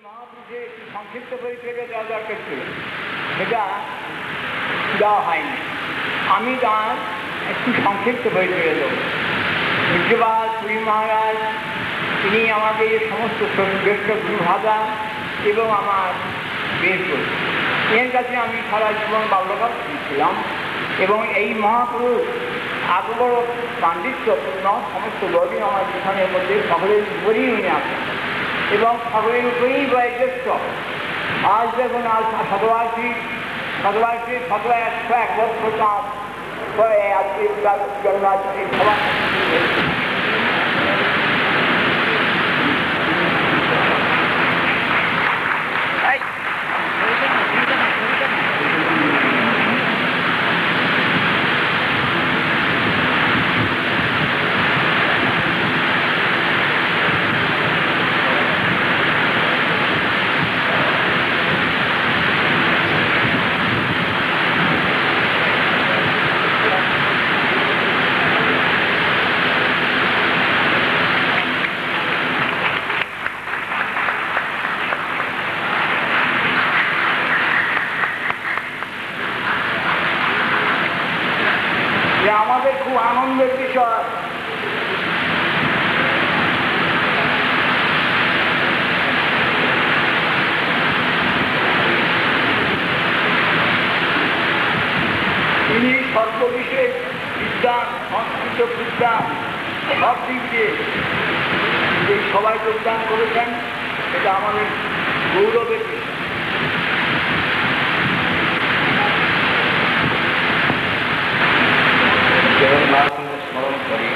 মহাপুরুষের একটি সংক্ষিপ্ত পরিচয়টা দেওয়া দরকার ছিল, সেটা দেওয়া হয়নি। আমি তার একটি সংক্ষিপ্ত পরিচয় দেব। পূজ্যপাদ পুরী মহারাজ, তিনি আমাদের সমস্ত শ্রেষ্ঠ গুরুভাতা এবং আমার বের করি। এর কাছে আমি সারা জীবন বাল্যকাল ছিলাম এবং এই মহাপুরুষ এত বড় পাণ্ডিত্যপূর্ণ সমস্ত দলই আমার জীবনের মধ্যে সকলের উপরেই উনি আসেন এবং সকলের উপরেই বয়োজ্যেষ্ঠ। আজ দেখুন, আজ শতবার্ষিক 101 বছর পরে আজকে জন্মাষ্টমী সভা। আমাদের খুব আনন্দের বিষয়, তিনি সর্ববিশেষ বিদ্যান, সংস্কৃত বিদ্যান সব দিক দিয়ে এই সবাই যোগদান করেছেন। এটা আমাদের গৌরবের বিষয়। ଜଗନ୍ନାଥଙ୍କୁ ସ୍ମରଣ କରି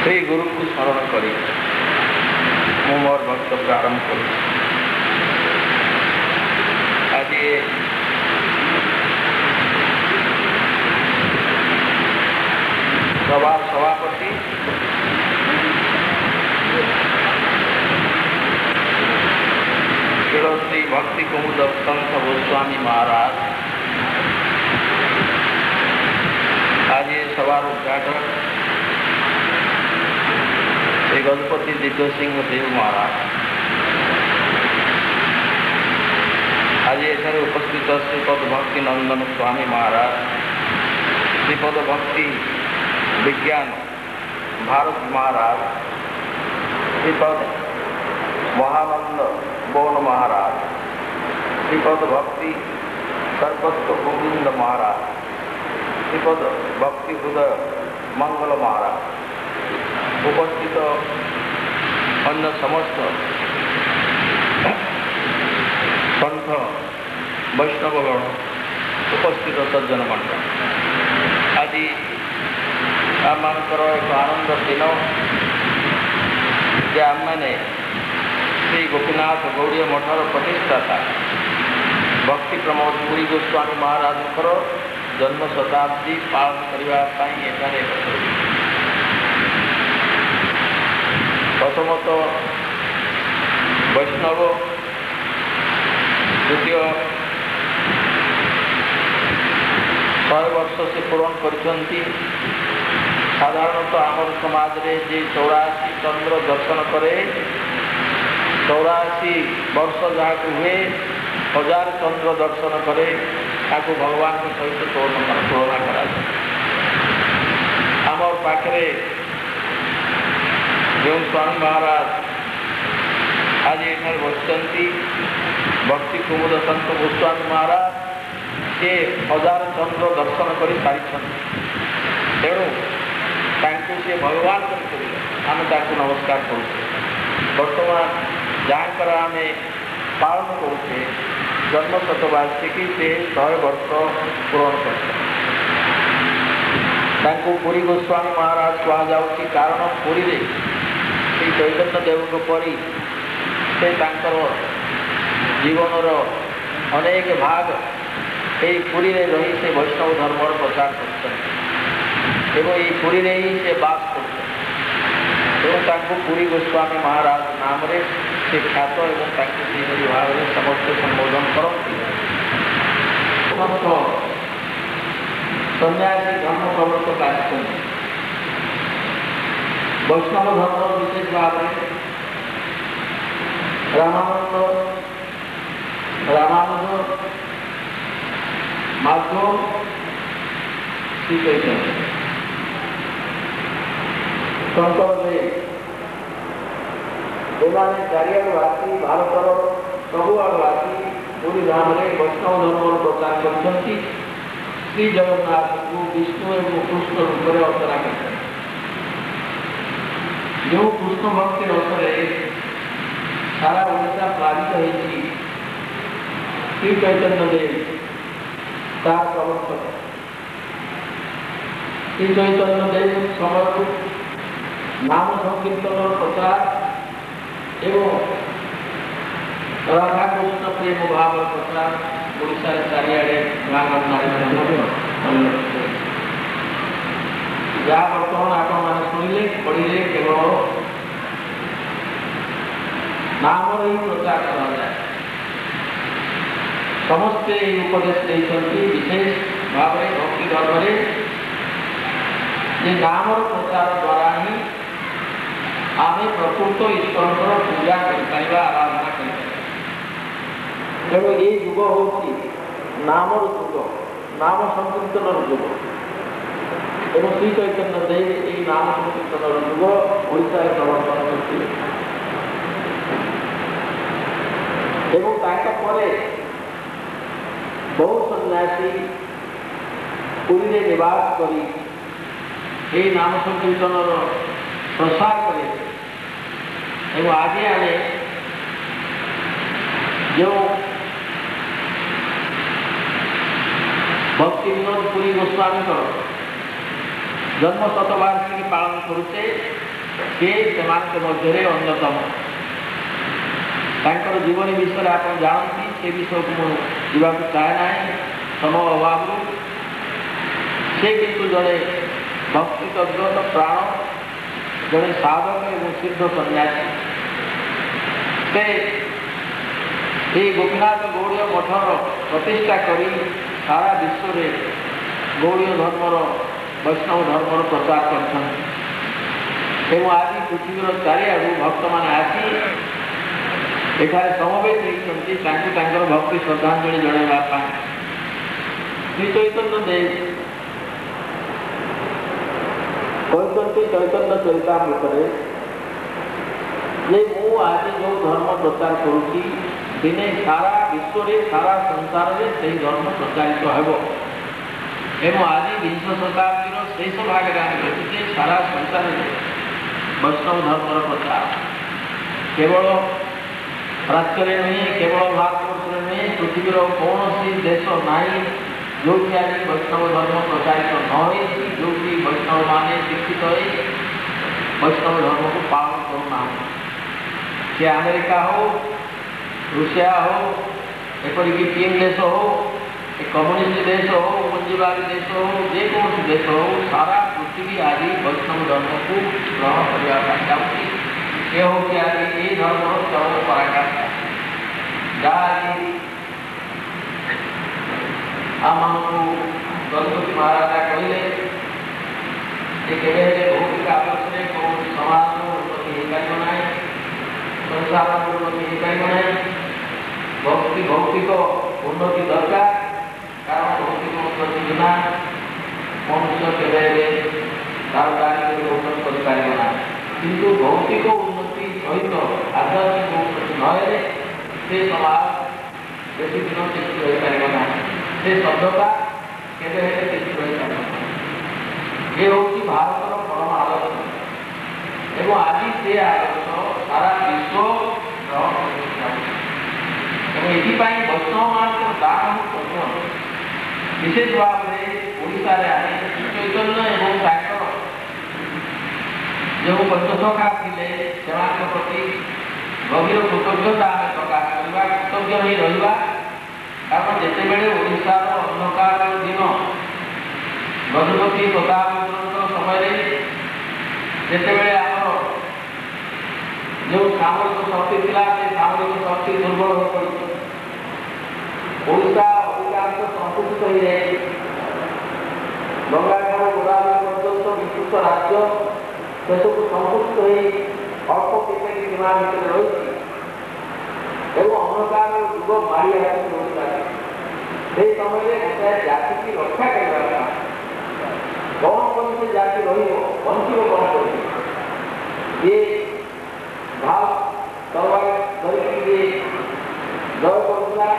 ସେଇ ଗୁରୁଙ୍କୁ ସ୍ମରଣ କରି ମୁଁ ମୋର ବକ୍ତବ୍ୟ ଆରମ୍ଭ କରୁଛି। ଆଜି ସଭାର ସଭାପତି ଶ୍ରୀ ଭକ୍ତି କୁମୁଦ ସନ୍ଥ ଗୋସ୍ୱାମୀ ମହାରାଜ, आज ये सवार उद्घाटक श्री गजपति दिव्य सिंह देव महाराज, आज एठारे उपस्थित श्रीपद भक्ति नंदन स्वामी महाराज, श्रीपद भक्ति विज्ञान भारत महाराज, श्रीपद महानंद बोन महाराज, श्रीपद भक्ति सर्वस्व गोविंद महाराज, श्रीपद भक्ति हृदय मंगल महाराज, उपस्थित अन्य समस्त संत वैष्णवगण, उपस्थित सज्जन मंडल, आज आमर एक आनंद दिन जे आम मैंने श्री गोपीनाथ गौड़ीय मठर प्रतिष्ठाता भक्ति प्रमोद पुरी गोस्वामी महाराज जन्म शताब्दी पालन करने प्रथमत वैष्णव, द्वितीय 100 वर्ष से पूरण कर। साधारणतः आम समाज रे जे 84 चंद्र दर्शन करे, 84 वर्ष जहाँ हुए 1000 चंद्र दर्शन करे, ताको भगवान के सहित तुलना करा। आमर पाखे जो स्वामी महाराज आज ये बसती भक्ति कुमुद संत गोस्वामी महाराज, से 1000 चंद्र दर्शन कर सारी, तेणु से भगवान आम नमस्कार करुँ। बर्तमान जहाँकर आम पालन करुचे जन्म शतवार्षिकी से 100 वर्ष पूरण कर। पुरी गोस्वामी महाराज कहुच्छी, कारण पुरी श्री चैतन्य देव परी से जीवन अनेक भाग यही पुरी रही से वैष्णव धर्म प्रचार करी ही से बास कर। पुरी गोस्वामी महाराज नाम से ख्यात एवं भाव में समस्त संबोधन करती। सन्यासी धर्म प्रवर्तक आसछन्ति। वैष्णव धर्म विशेष भाव में রামানন্দ, রামানুজ, মাধ্যম, শ্রী চৈতন্য। ଶଙ୍କରଦେବ ଏମାନେ ଚାରିଆଡ଼ୁ ଆସି ଭାରତର ସବୁଆଡ଼ୁ ଆସି ପୁରୀ ଧାମରେ ବୈଷ୍ଣବ ଧର୍ମର ପ୍ରଚାର କରିଛନ୍ତି। ଶ୍ରୀ ଜଗନ୍ନାଥଙ୍କୁ ବିଷ୍ଣୁ ଏବଂ କୃଷ୍ଣ ରୂପରେ ଅର୍ଚ୍ଚନା କରିଛନ୍ତି। ଯେଉଁ କୃଷ୍ଣ ଭକ୍ତି ରସରେ ସାରା ଓଡ଼ିଶା ପ୍ଲାବିତ ହେଇଛି, ଶ୍ରୀ ଚୈତନ୍ୟ ଦେବ ତାର ପ୍ରବର୍ତ୍ତକ। ଶ୍ରୀ ଚୈତନ୍ୟ ଦେବ ସମୟକୁ ନାମ ସଂକୀର୍ତ୍ତନର ପ୍ରଚାର ଏବଂ ରାଧାକୃଷ୍ଣ ପ୍ରେମ ଭାବର ପ୍ରଚାର ଓଡ଼ିଶାରେ ଚାରିଆଡ଼େ ଗାଁ ଗଣ୍ଡାରେ ଯାହା ବର୍ତ୍ତମାନ ଆପଣମାନେ ଶୁଣିଲେ ପଢ଼ିଲେ କେବଳ ନାମର ହିଁ ପ୍ରଚାର କରାଯାଏ। ସମସ୍ତେ ଏହି ଉପଦେଶ ଦେଇଛନ୍ତି ବିଶେଷ ଭାବରେ ଭକ୍ତି ଧର୍ମରେ ଯେ ନାମର ପ୍ରଚାର ଦ୍ୱାରା ହିଁ ଆମେ ପ୍ରକୃତ ଈଶ୍ୱରଙ୍କର ପୂଜା କରିପାରିବା, ଆରାଧନା କରିପାରିବା। ତେଣୁ ଏ ଯୁଗ ହେଉଛି ନାମର ଯୁଗ, ନାମ ସଂକୀର୍ତ୍ତନର ଯୁଗ। ତେଣୁ ଶ୍ରୀ ଚୈତନ୍ୟ ଦେବ ଏହି ନାମ ସଂକୀର୍ତ୍ତନର ଯୁଗ ଓଡ଼ିଶାରେ ପ୍ରବର୍ତ୍ତନ କରିଥିଲେ। ଏବଂ ତାଙ୍କ ପରେ ବହୁ ସନ୍ନ୍ୟାସୀ ପୁରୀରେ ନିବାସ କରି ଏହି ନାମ ସଂକୀର୍ତ୍ତନର ପ୍ରସାର କଲେ। ଏବଂ ଆଜି ଆମେ ଯେଉଁ ଭକ୍ତି ବିନୋଦ ପୁରୀ ଗୋସ୍ୱାମୀଙ୍କର ଜନ୍ମ ଶତବାର୍ଷିକୀ ପାଳନ କରୁଛେ, ସେ ସେମାନଙ୍କ ମଧ୍ୟରେ ଅନ୍ୟତମ। ତାଙ୍କର ଜୀବନୀ ବିଷୟରେ ଆପଣ ଜାଣନ୍ତି, ସେ ବିଷୟକୁ ମୁଁ ଯିବାକୁ ଚାହେଁ ନାହିଁ ସମୟ ଅଭାବରୁ। ସେ କିନ୍ତୁ ଜଣେ ଭକ୍ତି ତଦ୍ଗତ ପ୍ରାଣ, ଜଣେ ସାଧକ ଏବଂ ସିଦ୍ଧ ସନ୍ନ୍ୟାସୀ। ସେ ଏହି ଗୋପୀନାଥ ଗୌଡ଼ୀୟ ମଠର ପ୍ରତିଷ୍ଠା କରି ସାରା ବିଶ୍ୱରେ ଗୌଡ଼ୀୟ ଧର୍ମର, ବୈଷ୍ଣବ ଧର୍ମର ପ୍ରଚାର କରିଛନ୍ତି। ଏବଂ ଆଜି ପୃଥିବୀର ଚାରିଆଡ଼ୁ ଭକ୍ତମାନେ ଆସି ଏଠାରେ ସମବେତ ହୋଇଛନ୍ତି ତାଙ୍କୁ ତାଙ୍କର ଭକ୍ତି ଶ୍ରଦ୍ଧାଞ୍ଜଳି ଜଣାଇବା ପାଇଁ। ଶ୍ରୀ ଚୈତନ୍ୟ ଦେବ କହିଛନ୍ତି ଚୈତନ୍ୟ ଚରିତାମୃତରେ ଯେ ମୁଁ ଆଜି ଯେଉଁ ଧର୍ମ ପ୍ରଚାର କରୁଛି, ଦିନେ ସାରା ବିଶ୍ୱରେ, ସାରା ସଂସାରରେ ସେହି ଧର୍ମ ପ୍ରଚାରିତ ହେବ। ଏବଂ ଆଜି ବିଂଶ ଶତାବ୍ଦୀର ଶେଷ ଭାଗରେ ଆମେ ଦେଖୁଛେ ସାରା ସଂସାରରେ ବୈଷ୍ଣବ ଧର୍ମର ପ୍ରଚାର। କେବଳ ରାଜ୍ୟରେ ନୁହେଁ, କେବଳ ଭାରତବର୍ଷରେ ନୁହେଁ, ପୃଥିବୀର କୌଣସି ଦେଶ ନାହିଁ ଯେଉଁଠି ଆଜି ବୈଷ୍ଣବ ଧର୍ମ ପ୍ରଚାରିତ ନ ହୋଇଛି, ଯେଉଁଠି ବୈଷ୍ଣବମାନେ ଶିକ୍ଷିତ ହୋଇ ବୈଷ୍ଣବ ଧର୍ମକୁ ପାଳନ କରୁନାହାନ୍ତି। ସେ ଆମେରିକା ହେଉ, ରୁଷିଆ ହେଉ, ଏପରିକି ଚୀନ ଦେଶ ହେଉ, କମ୍ୟୁନିଷ୍ଟ ଦେଶ ହେଉ, ପୁଞ୍ଜିବାଦୀ ଦେଶ ହେଉ, ଯେକୌଣସି ଦେଶ ହେଉ, ସାରା ପୃଥିବୀ ଆଜି ବୈଷ୍ଣବ ଧର୍ମକୁ ଗ୍ରହଣ କରିବା ପାଇଁ ଯାଉଛି। ସେ ହେଉଛି ଆଜି ଏହି ଧର୍ମର ଚରମ ପରାକାଷ୍ଠା। ଯାହା ଆଜି ଆମମାନଙ୍କୁ ଗଣପତି ମହାରାଜା କହିଲେ ଯେ କେବେ ହେଲେ ଭୌତିକ ଆଦର୍ଶରେ କୌଣସି ସମାଜର ଉନ୍ନତି ହୋଇପାରିବ ନାହିଁ, ସଂସାରର ଉନ୍ନତି ହୋଇପାରିବ ନାହିଁ। ଭୌତିକ ଉନ୍ନତି ଦରକାର, କାରଣ ଭୌତିକ ଉନ୍ନତି ବିନା ମନୁଷ୍ୟ କେବେ ହେଲେ ତାର କାର୍ଯ୍ୟରେ ଉନ୍ନତି କରିପାରିବ ନାହିଁ। କିନ୍ତୁ ଭୌତିକ ଉନ୍ନତି ସହିତ ଆଧ୍ୟାତ୍ମିକ ଉନ୍ନତି ନହେଲେ ସେ ସମାଜ ବେଶୀ ଦିନ ତିଷ୍ଠି ରହିପାରିବ ନାହିଁ, ସେ ସଭ୍ୟତା କେବେ ହେଲେ ତିଷ୍ଠି ରହିପାରିବ ନାହିଁ। ଏ ହେଉଛି ଭାରତର ପରମ ଆଦର୍ଶ। ଏବଂ ଆଜି ସେ ଆଦର୍ଶ ସାରା ବିଶ୍ୱ ଗ୍ରହଣ କରିବାକୁ ଯାଉଛି। ଏବଂ ଏଥିପାଇଁ ବୈଷ୍ଣବମାନଙ୍କର ଦାନ ମଧ୍ୟ ବିଶେଷ ଭାବରେ ଓଡ଼ିଶାରେ ଆଣି ଶ୍ରୀ ଚୈତନ୍ୟ ଏବଂ ତାଙ୍କର ଯେଉଁ ପଞ୍ଚସଖା ଥିଲେ ସେମାନଙ୍କ ପ୍ରତି ଗଭୀର କୃତଜ୍ଞତା ଆମେ ପ୍ରକାଶ କରିବା, କୃତଜ୍ଞ ହୋଇ ରହିବା। କାରଣ ଯେତେବେଳେ ଓଡ଼ିଶାର ଅନ୍ଧକାର ଦିନ ଗଜପତି ପ୍ରତାପରୁଦ୍ରଙ୍କ ସମୟରେ ଯେତେବେଳେ ଆମର ଯେଉଁ ସାମରିକ ଶକ୍ତି ଥିଲା, ସେ ସାମରିକ ଶକ୍ତି ଦୁର୍ବଳ ହୋଇପଡ଼ିଛି, ଓଡ଼ିଶା ଅଧିକାଂଶ ସଂକୁଚିତ ହୋଇଯାଇଛି। ବଙ୍ଗାଳରୁ ଗୋଦାବରୀ ପର୍ଯ୍ୟନ୍ତ ବିସ୍ତୃତ ରାଜ୍ୟ ସେସବୁ ସଂକୁଚିତ ହୋଇ ଅଳ୍ପ କେତେକ ସୀମା ଭିତରେ ରହିଛି। ଏବଂ ଅନ୍ଧକାର ଯୁଗ ମାଡ଼ି ଆସି ରହୁଥିଲା। ସେଇ ସମୟରେ ଗୋଟାଏ ଜାତିକି ରକ୍ଷା କରିବା କ'ଣ କରି ସେ ଜାତି ରହିବ, ବଞ୍ଚିବ କ'ଣ କରି? ଯିଏ ଭାବ ତରବାର ଧରିକି ଯିଏ ଜୟ କରୁଥିଲା,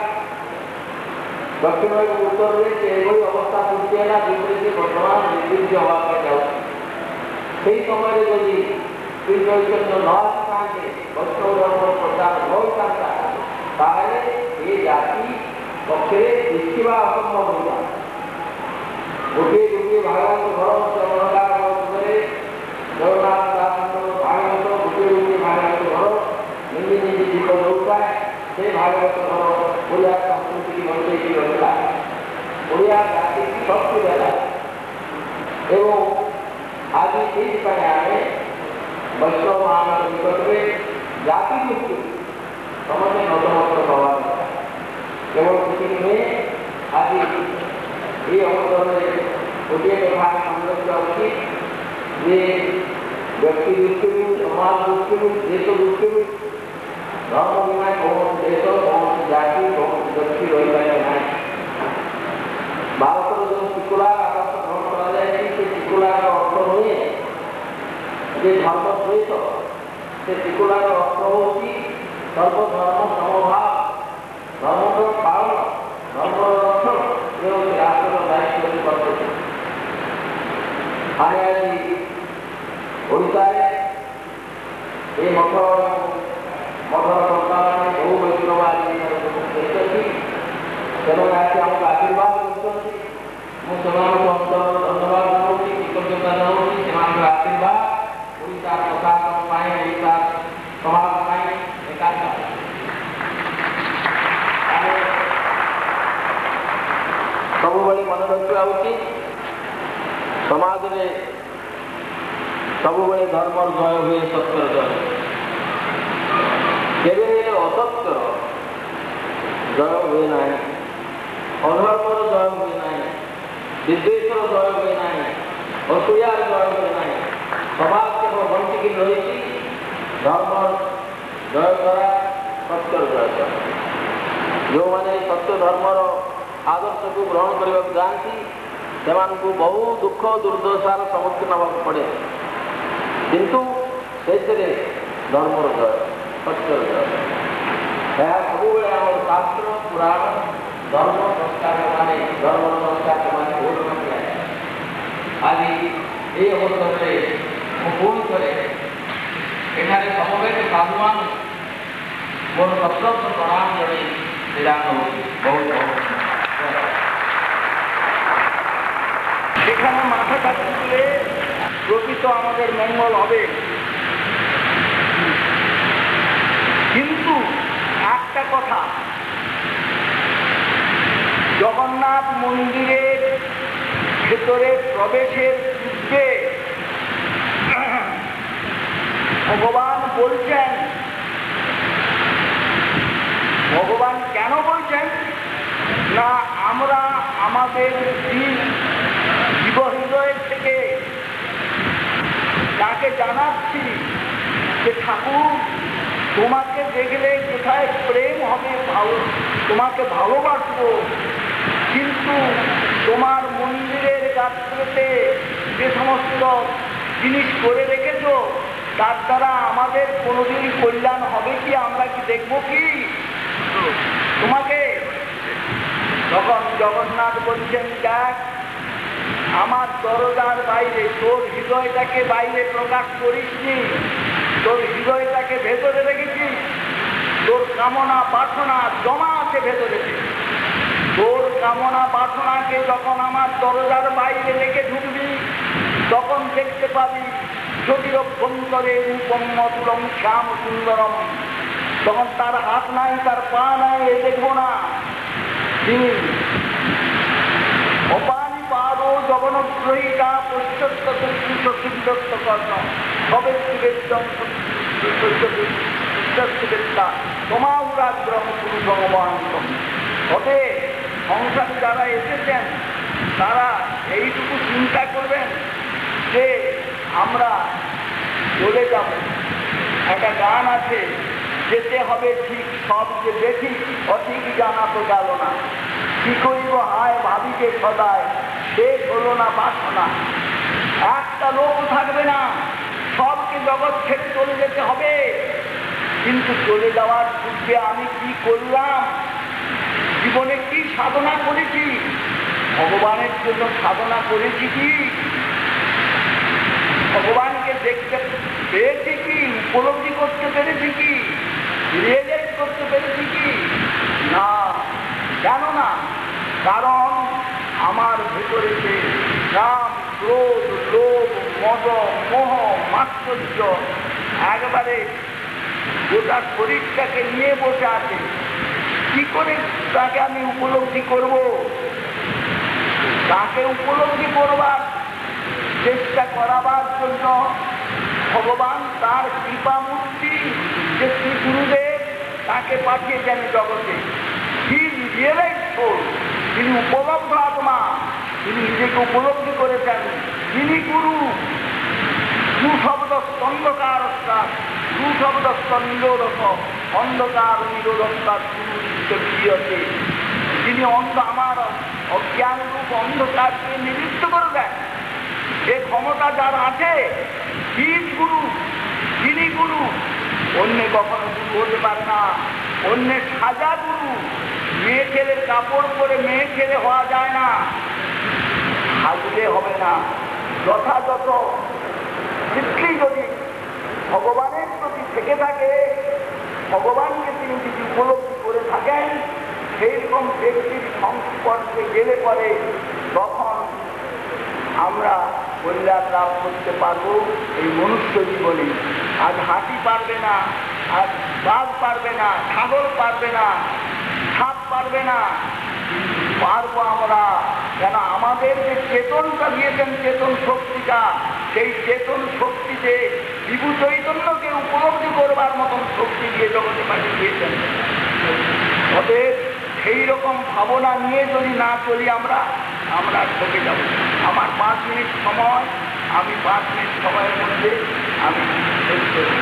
ଦକ୍ଷିଣ ଏବଂ ଉତ୍ତରରେ ସେ ଏଭଳି ଅବସ୍ଥା ସୃଷ୍ଟି ହେଲା ଯେଉଁଥିରେ ସେ ବର୍ତ୍ତମାନ ନିର୍ଦ୍ଦିଷ୍ଟ ହେବା ପାଇଁ ଯାଉଛି। ସେହି ସମୟରେ ଯଦି ଶ୍ରୀ ଚୈତନ୍ୟ ନ ଆସିଥାନ୍ତେ, ବୈଷ୍ଣବ ଧର୍ମର ପ୍ରଚାର ନ ହୋଇଥାନ୍ତା, ତାହେଲେ ଏ ଜାତି ପକ୍ଷରେ ଦେଖିବା ଅସମ୍ଭବ ହୋଇଥାନ୍ତା। ଗୋଟିଏ ଗୋଟିଏ ଭାଗବତ ଘର ଜଗନ୍ନାଥ ଭିତରେ ଜଗନ୍ନାଥ ଦାସଙ୍କର ଭାଗବତ ଗୋଟିଏ ଗୋଟିଏ ଭାଗବତ ଘର ନିଜେ ନିଜେ ଦୀପ ଦେଉଥାଏ। ସେ ଭାଗବତ ଘର ଓଡ଼ିଆ ସଂସ୍କୃତିକି ବଞ୍ଚେଇକି ରହିଲା, ଓଡ଼ିଆ ଜାତିକି ଶକ୍ତି ଦେଲା। ଏବଂ ଆଜି ସେଇଥିପାଇଁ ଆମେ ବୈଷ୍ଣବମାନଙ୍କ ନିକଟରେ ଜାତି ଦୃଷ୍ଟିରୁ ସମସ୍ତେ ନତମସ୍ତକ ହେବା କଥା। କେବଳ ସେତିକି ନୁହେଁ, ଆଜି ଏହି ଅବସରରେ ଗୋଟିଏ କଥା ମନେ ରଖିବା ଉଚିତ ଯେ ବ୍ୟକ୍ତି ଦୃଷ୍ଟିରୁ, ସମାଜ ଦୃଷ୍ଟିରୁ, ଦେଶ ଦୃଷ୍ଟିରୁ ଧର୍ମ ବିନା କୌଣସି ଦେଶ, କୌଣସି ଜାତି, କୌଣସି ବ୍ୟକ୍ତି ରହିପାରିବ ନାହିଁ। ଭାରତର ଯେଉଁ ସେକୁଲାର ଆଦର୍ଶ ଗ୍ରହଣ କରାଯାଇଛି, ସେ ସେକୁଲାର ଅର୍ଥ ନୁହେଁ ଯେ ଧର୍ମ ଦ୍ୱୈତ। ସେ ସେକୁଲାର ଅର୍ଥ ହେଉଛି ସର୍ବଧର୍ମ ସମଭାବ, ଧର୍ମର ପାଳନ, ଧର୍ମର ରକ୍ଷଣ ହେଉଛି ରାଷ୍ଟ୍ରର ଦାୟିତ୍ୱ କର୍ତ୍ତବ୍ୟ। ଆମେ ଆଜି ଓଡ଼ିଶାରେ ଏ ମଠର ସଂସ୍ଥାମାନେ ବହୁ ବୈଷ୍ଣବ ଆଜି ଦେଇଛନ୍ତି। ସେମାନେ ଆସି ଆମକୁ ଆଶୀର୍ବାଦ କରୁଛନ୍ତି। ମୁଁ ସେମାନଙ୍କୁ ଅନ୍ତର ଧନ୍ୟବାଦ ଜଣାଉଛି, କୃତଜ୍ଞତା ଜଣାଉଛି। ସେମାନଙ୍କର ଆଶୀର୍ବାଦ ଓଡ଼ିଶା ପ୍ରଶାସନ ପାଇଁ, ଓଡ଼ିଶା ସମାଜ ପାଇଁ ଏକାନ୍ତ। ଆମେ ସବୁବେଳେ ମନେ ରଖିବା ଉଚିତ, ସମାଜରେ ସବୁବେଳେ ଧର୍ମର ଜୟ ହୁଏ, ସତ୍ୟର ଜୟ। କେବେ ହେଲେ ଅସତ୍ୟର ଜୟ ହୁଏ ନାହିଁ, ଅଧର୍ମର ଜୟ ହୁଏ ନାହିଁ, ବିଦ୍ୱେଷର ଜୟ ହୁଏ ନାହିଁ, ଅସୂୟାର ଜୟ ହୁଏ ନାହିଁ। ସମାଜ କେବଳ ବଞ୍ଚିକି ରହିଛି ଧର୍ମର ଜୟ ଦ୍ୱାରା, ସତ୍ୟର ଜୟ ଦ୍ୱାରା। ଯେଉଁମାନେ ସତ୍ୟ ଧର୍ମର ଆଦର୍ଶକୁ ଗ୍ରହଣ କରିବାକୁ ଯାଆନ୍ତି, ସେମାନଙ୍କୁ ବହୁ ଦୁଃଖ ଦୁର୍ଦ୍ଦଶାର ସମ୍ମୁଖୀନ ହେବାକୁ ପଡ଼େ। କିନ୍ତୁ ସେଥିରେ ଧର୍ମର ଜୟ, ସତ୍ୟର ଜୟ। ଏହା ସବୁବେଳେ ଆମର ଶାସ୍ତ୍ର, ପୁରାଣ, ଧର୍ମ ସଂସ୍କାରମାନେ, ଧର୍ମର ସଂସ୍କାରମାନେ ଘୋଷଣା ଦିଆଯାଏ। ଆଜି ଏହି ଅବସରରେ ମୁଁ ପୁଣି ଥରେ ଏଠାରେ ସମବେତ ସାଧୁମାନ ମୋର ସଶ୍ରଦ୍ଧ ପ୍ରଣାମ ଜଣାଇ ବିଦାୟ ନେଉଛି। ବହୁତ ବହୁତ সেখানে মাথা কাটতে দিলে প্রকৃত আমাদের মঙ্গল হবে। কিন্তু একটা কথা, জগন্নাথ মন্দিরের ভেতরে প্রবেশের পূর্বে ভগবান বলছেন, ভগবান কেন বলছেন না আমরা আমাদের জীবহৃদয় থেকে তাকে জানাচ্ছি যে ঠাকুর তোমাকে দেখলে কোথায় প্রেম হবে, তোমাকে ভালোবাসবো, কিন্তু তোমার মন্দিরের গাত্রতে যে সমস্ত জিনিস করে রেখেছো তার দ্বারা আমাদের কোনোদিন কল্যাণ হবে কি, আমরা কি দেখবো কি তোমাকে? তখন জগন্নাথ বলছেন, দেখ আমার দরজার বাইরে, তোর হৃদয়টাকে বাইরে প্রকাশ করিসনি, তোর হৃদয়টাকে ভেতরে রেখেছি, তোর কামনা বাসনা জমা আছে ভেতরে। তোর কামনা বাসনাকে যখন আমার দরজার বাইরে রেখে ঢুকবি, তখন দেখতে পাবি যদি অভ্যন্তরে রূপম মধুরম শ্যাম সুন্দরম। তখন তার হাত নাই, তার পা নাই, এ দেখবো না। তিনি অপানি পাদো জগনগ্রহিতা পশ্চাত্য কর্ণ সবে তোমাগ্রম গুরু ভগবান। তবে সংসারে যারা এসেছেন তারা এইটুকু চিন্তা করবেন যে আমরা চলে যাব। একটা গান আছে, যেতে হবে ঠিক, সব যে দেখি অঠিক জানা তো গেল না। কি করিব হায় ভাবিকে সদায়, শেষ হলো না বাসনা। একটা লোক থাকবে না, সবকে জগৎ ছেড়ে চলে যেতে হবে। কিন্তু চলে যাওয়ার পূর্বে আমি কি করলাম, জীবনে কি সাধনা করেছি, ভগবানের জন্য সাধনা করেছি কি, ভগবানকে দেখতে পেরেছি কি, উপলব্ধি করতে পেরেছি কি, রিয়েলাইজ করতে পেরেছি কি না? কেন না? কারণ আমার ভেতরে যে রাম, ক্রোধ, লোভ, মদ, মোহ, মাৎসর্য একবারে গোটা শরীরটাকে নিয়ে বসে আছে। কি করে তাকে আমি উপলব্ধি করব? তাকে উপলব্ধি করবার চেষ্টা করাবার জন্য ভগবান তার কৃপা মূর্তি যে শ্রী গুরুদেব তাকে পাঠিয়েছেন জগতে। তিনি উপলব্ধ আত্মা, তিনি নিজেকে উপলব্ধি করেছেন। তিনি গুরু। গু শব্দ স্তন্ধকার, গু শব্দ স্তন্ডরস, অন্ধকার নিরোধকার গুরু। তিনি আমার অজ্ঞান রূপ অন্ধকারকে নিবৃত্ত করে দেন। এ ক্ষমতা যার আছে, তিনি গুরু, তিনি গুরু। অন্য কখনো গুরু হতে পারে না। অন্যের সাজা গুরু। মেয়ে ছেলে কাপড় পরে মেয়ে ছেলে হওয়া যায় না, সাজলে হবে না। যথাযথ চিত্তি যদি ভগবানের প্রতি থেকে থাকে, ভগবানকে তিনি যদি উপলব্ধি করে থাকেন, সেই রকম ব্যক্তির সংস্পর্শে গেলে পরে তখন আমরা কল্যাণ লাভ করতে পারবো এই মনুষ্য জীবনে। আজ হাতি পারবে না, আজ বাঘ পারবে না, ছাগল পারবে না, সাপ পারবে না, পারবো আমরা। কেন? আমাদের যে চেতনটা দিয়েছেন, চেতন শক্তিটা, সেই চেতন শক্তিতে বিভু চৈতন্যকে উপলব্ধি করবার মতন শক্তি দিয়ে জগতে পাঠিয়ে দিয়েছেন। ওদের সেই রকম ভাবনা নিয়ে যদি না চলি আমরা ঠকে যাব। আমার 5 মিনিট সময়, আমি 5 মিনিট সময়ের মধ্যে আমি শেষ করি।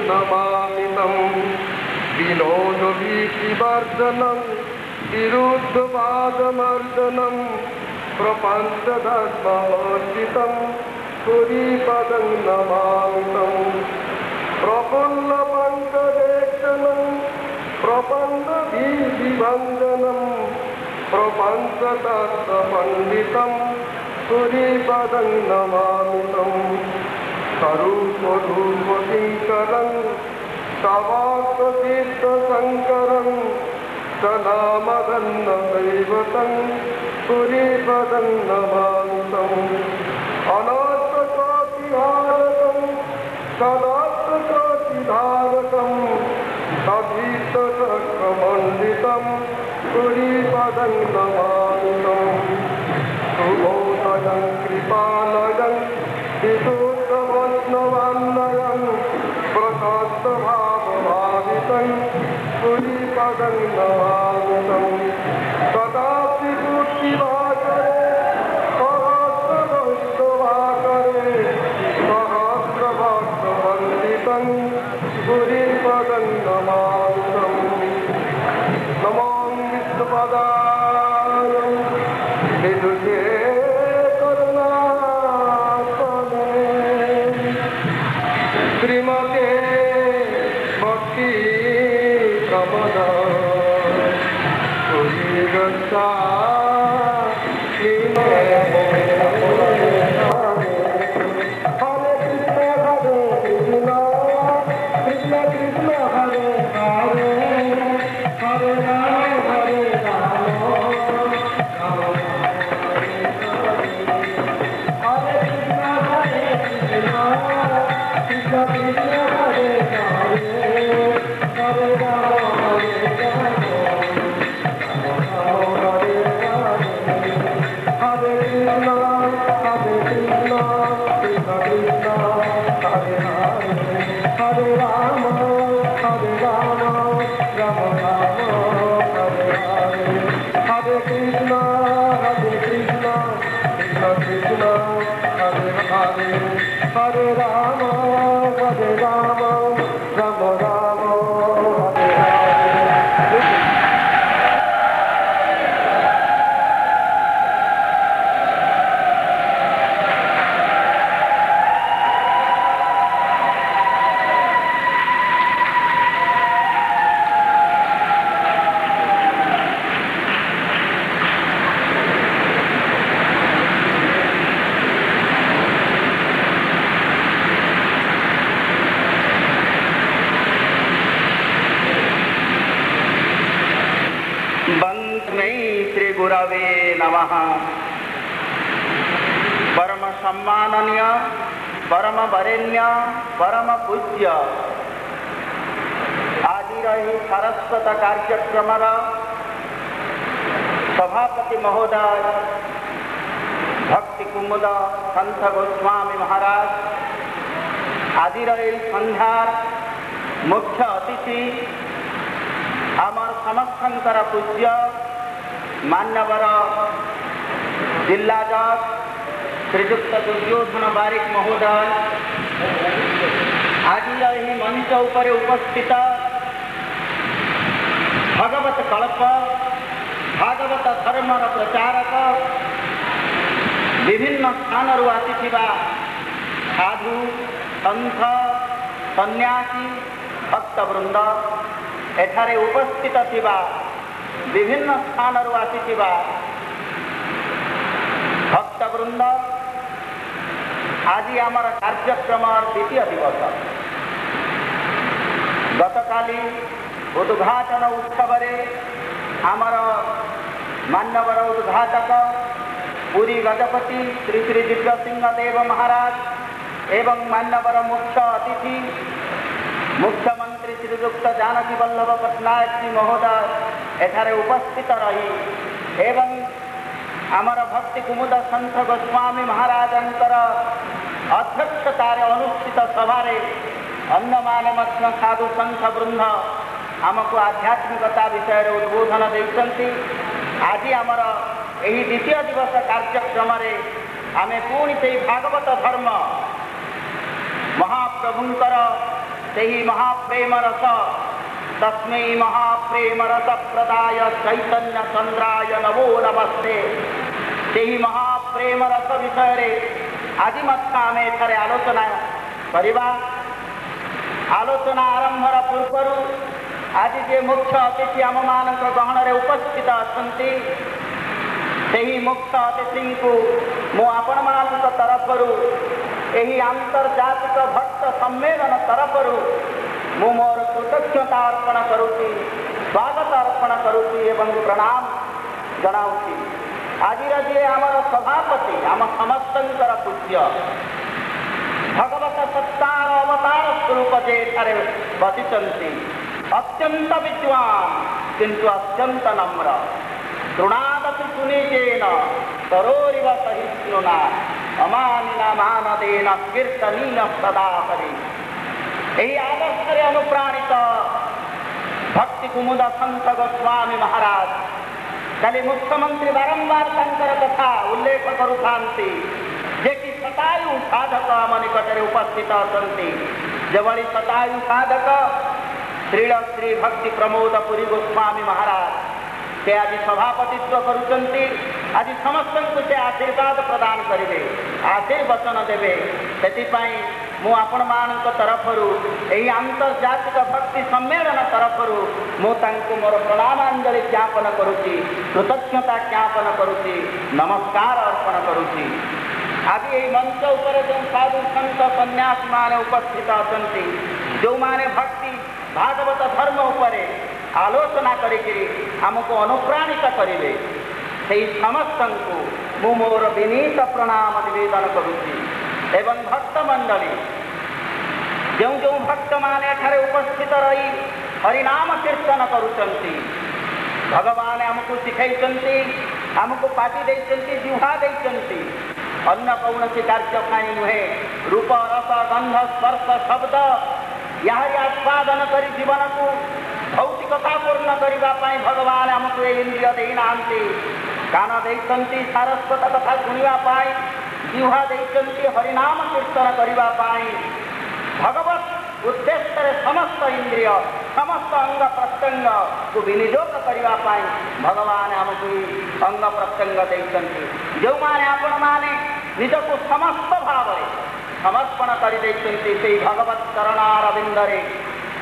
नमामि तं विनोदभीतिवर्जनं विरुद्धवादमर्दनं प्रपञ्चधर्मवर्जितं पुरीपदं नमामि तं प्रफुल्लपङ्कजेक्षणं प्रपन्नभीतिभञ्जनं प्रपञ्चतत्त्वपण्डितं पुरीपदं नमामि तं स्वरूपरूपकिङ्करं तवात्मतीर्थशङ्करं सदामदन्नदैवतं पुरीपदं नमामि तं अनर्थकोटिहारकं सदार्थकोटिधारकं अभीष्टचक्रमण्डितं पुरीपदं नमामि तं सुबोधयं कृपालयं विशुद्धवैष्णवान्वयं प्रशस्तभावभावितं पुरीपदं नमामि तं सदापि बुद्धिवाकरे सहस्रवैष्णवाकरे सहस्रभक्तवन्दितं पुरीपदं नमामि तं नमो विष्णुपदाय विदुषे श्रीमते भक्ति प्रमद गच्छा Hare Rama, Hare Rama, Rama Rama, Hare Hare. गुरवे नमः। परम सम्माननीय परम वरेण्य परम पूज्य आज सारस्वत कार्यक्रम सभापति महोदय भक्ति कुमुद संत गोस्वामी महाराज आज संध्यार मुख्य अतिथि आमर समस्तंकर पूज्य मान्यवर जिला जज श्रीजुक्त दुर्योधन बारिक महोदय आज यही मंच उपर उपस्थित भगवत कल्प भागवत धर्मर प्रचारक विभिन्न स्थान आसीथिबा साधु संत सन्यासी भक्तवृंद एठारे उपस्थित थिबा विभिन्न स्थान आसीथिबा भक्तवृंद आज आमर कार्यक्रम द्वितीय दिवस गतकाली उद्घाटन उत्सव आमर मान्यवर उद्घाटक पुरी गजपति श्री श्री दिव्य सिंह देव महाराज एवं मान्यवर मुख्य अतिथि मुख्यमंत्री श्रीयुक्त जानकी वल्लभ पट्टनायक जी महोदय एठारे उपस्थित रही एवं आमर भक्ति कुमुद संत गोस्वामी महाराज अध्यक्षतार अनुष्ठित सभारे अन्य माने साधु संत वृंद आमको आध्यात्मिकता विषय उद्बोधन देते। आज आमर यही द्वितीय दिवस कार्यक्रम आमे पुणी से भागवत धर्म महाप्रभुंकर ସେହି ମହାପ୍ରେମ ରସ ତସ୍ମୈ ମହାପ୍ରେମ ରସ ପ୍ରଦାୟ ଚୈତନ୍ୟ ଚନ୍ଦ୍ରାୟ ନମୋ ନମସ୍ତେ। ସେହି ମହାପ୍ରେମ ରସ ବିଷୟରେ ଆଜି ମଧ୍ୟ ଆମେ ଏଠାରେ ଆଲୋଚନା କରିବା। ଆଲୋଚନା ଆରମ୍ଭର ପୂର୍ବରୁ ଆଜି ଯେ ମୁଖ୍ୟ ଅତିଥି ଆମମାନଙ୍କ ଗହଣରେ ଉପସ୍ଥିତ ଅଛନ୍ତି, ସେହି ମୁଖ୍ୟ ଅତିଥିଙ୍କୁ ମୁଁ ଆପଣମାନଙ୍କ ତରଫରୁ ଏହି ଆନ୍ତର୍ଜାତିକ ଭକ୍ତ ସମ୍ମେଳନ ତରଫରୁ ମୁଁ ମୋର କୃତଜ୍ଞତା ଅର୍ପଣ କରୁଛି, ସ୍ୱାଗତ ଅର୍ପଣ କରୁଛି ଏବଂ ପ୍ରଣାମ ଜଣାଉଛି। ଆଜିର ଯିଏ ଆମର ସଭାପତି, ଆମ ସମସ୍ତଙ୍କର ପୂଜ୍ୟ ଭଗବତ ସତ୍ତାର ଅବତାର ସ୍ୱରୂପ ଯେ ଏଠାରେ ବସିଛନ୍ତି, ଅତ୍ୟନ୍ତ ବିଦ୍ୱାନ କିନ୍ତୁ ଅତ୍ୟନ୍ତ ନମ୍ର, ତୃଣାଦପି ସୁନିଜେନ ତରୋରିବ ସହିଷ୍ଣୁନା ଅମାନିନା ମାନଦେନ କୀର୍ତ୍ତନୀନ ସଦା ହରି। ଏହି ଆଦର୍ଶରେ ଅନୁପ୍ରାଣିତ ଭକ୍ତି କୁମୁଦ ସନ୍ଥ ଗୋସ୍ୱାମୀ ମହାରାଜ କାଲି ମୁଖ୍ୟମନ୍ତ୍ରୀ ବାରମ୍ବାର ତାଙ୍କର କଥା ଉଲ୍ଲେଖ କରୁଥାନ୍ତି ଯେ କି ଶତାୟୁ ସାଧକ ଆମ ନିକଟରେ ଉପସ୍ଥିତ ଅଛନ୍ତି। ଯେଭଳି ଶତାୟୁ ସାଧକ ଶ୍ରୀଳ ଶ୍ରୀ ଭକ୍ତି ପ୍ରମୋଦ ପୁରୀ ଗୋସ୍ୱାମୀ ମହାରାଜ, ସେ ଆଜି ସଭାପତିତ୍ୱ କରୁଛନ୍ତି। ଆଜି ସମସ୍ତଙ୍କୁ ସେ ଆଶୀର୍ବାଦ ପ୍ରଦାନ କରିବେ, ଆଶୀର୍ବଚନ ଦେବେ। ସେଥିପାଇଁ ମୁଁ ଆପଣମାନଙ୍କ ତରଫରୁ ଏହି ଆନ୍ତର୍ଜାତିକ ଭକ୍ତି ସମ୍ମେଳନ ତରଫରୁ ମୁଁ ତାଙ୍କୁ ମୋର ପ୍ରଣାମାଞ୍ଜଳି ଜ୍ଞାପନ କରୁଛି, କୃତଜ୍ଞତା ଜ୍ଞାପନ କରୁଛି, ନମସ୍କାର ଅର୍ପଣ କରୁଛି। ଆଜି ଏହି ମଞ୍ଚ ଉପରେ ଯେଉଁ ସାଧୁ ସନ୍ଥ ସନ୍ନ୍ୟାସୀମାନେ ଉପସ୍ଥିତ ଅଛନ୍ତି, ଯେଉଁମାନେ ଭକ୍ତି ଭାଗବତ ଧର୍ମ ଉପରେ ଆଲୋଚନା କରିକିରି ଆମକୁ ଅନୁପ୍ରାଣିତ କରିବେ, ସେହି ସମସ୍ତଙ୍କୁ ମୁଁ ମୋର ବିନୀତ ପ୍ରଣାମ ନିବେଦନ କରୁଛି। ଏବଂ ଭକ୍ତମଣ୍ଡଳୀ, ଯେଉଁ ଯେଉଁ ଭକ୍ତମାନେ ଏଠାରେ ଉପସ୍ଥିତ ରହି ହରିନାମ କୀର୍ତ୍ତନ କରୁଛନ୍ତି, ଭଗବାନ ଆମକୁ ଶିଖାଇଛନ୍ତି, ଆମକୁ ପାଟି ଦେଇଛନ୍ତି, ଜିହ୍ୱା ଦେଇଛନ୍ତି, ଅନ୍ୟ କୌଣସି କାର୍ଯ୍ୟ ପାଇଁ ନୁହେଁ। ରୂପ ରସ ଗନ୍ଧ ସ୍ପର୍ଶ ଶବ୍ଦ ଏହାରି ଆସ୍ୱାଦନ କରି ଜୀବନକୁ ଭୌତିକତା ପୂର୍ଣ୍ଣ କରିବା ପାଇଁ ଭଗବାନ ଆମକୁ ଏହି ଇନ୍ଦ୍ରିୟ ଦେଇନାହାନ୍ତି। କାନ ଦେଇଛନ୍ତି ସାରସ୍ୱତ କଥା ଶୁଣିବା ପାଇଁ, ଜିହ୍ୱା ଦେଇଛନ୍ତି ହରିନାମ କୀର୍ତ୍ତନ କରିବା ପାଇଁ। ଭଗବତ ଉଦ୍ଦେଶ୍ୟରେ ସମସ୍ତ ଇନ୍ଦ୍ରିୟ, ସମସ୍ତ ଅଙ୍ଗ ପ୍ରତ୍ୟଙ୍ଗକୁ ବିନିଯୋଗ କରିବା ପାଇଁ ଭଗବାନ ଆମକୁ ଅଙ୍ଗ ପ୍ରତ୍ୟଙ୍ଗ ଦେଇଛନ୍ତି। ଯେଉଁମାନେ ଆପଣମାନେ ନିଜକୁ ସମସ୍ତ ଭାବରେ ସମର୍ପଣ କରିଦେଇଛନ୍ତି, ସେହି ଭଗବତ ଚରଣାରବିନ୍ଦରେ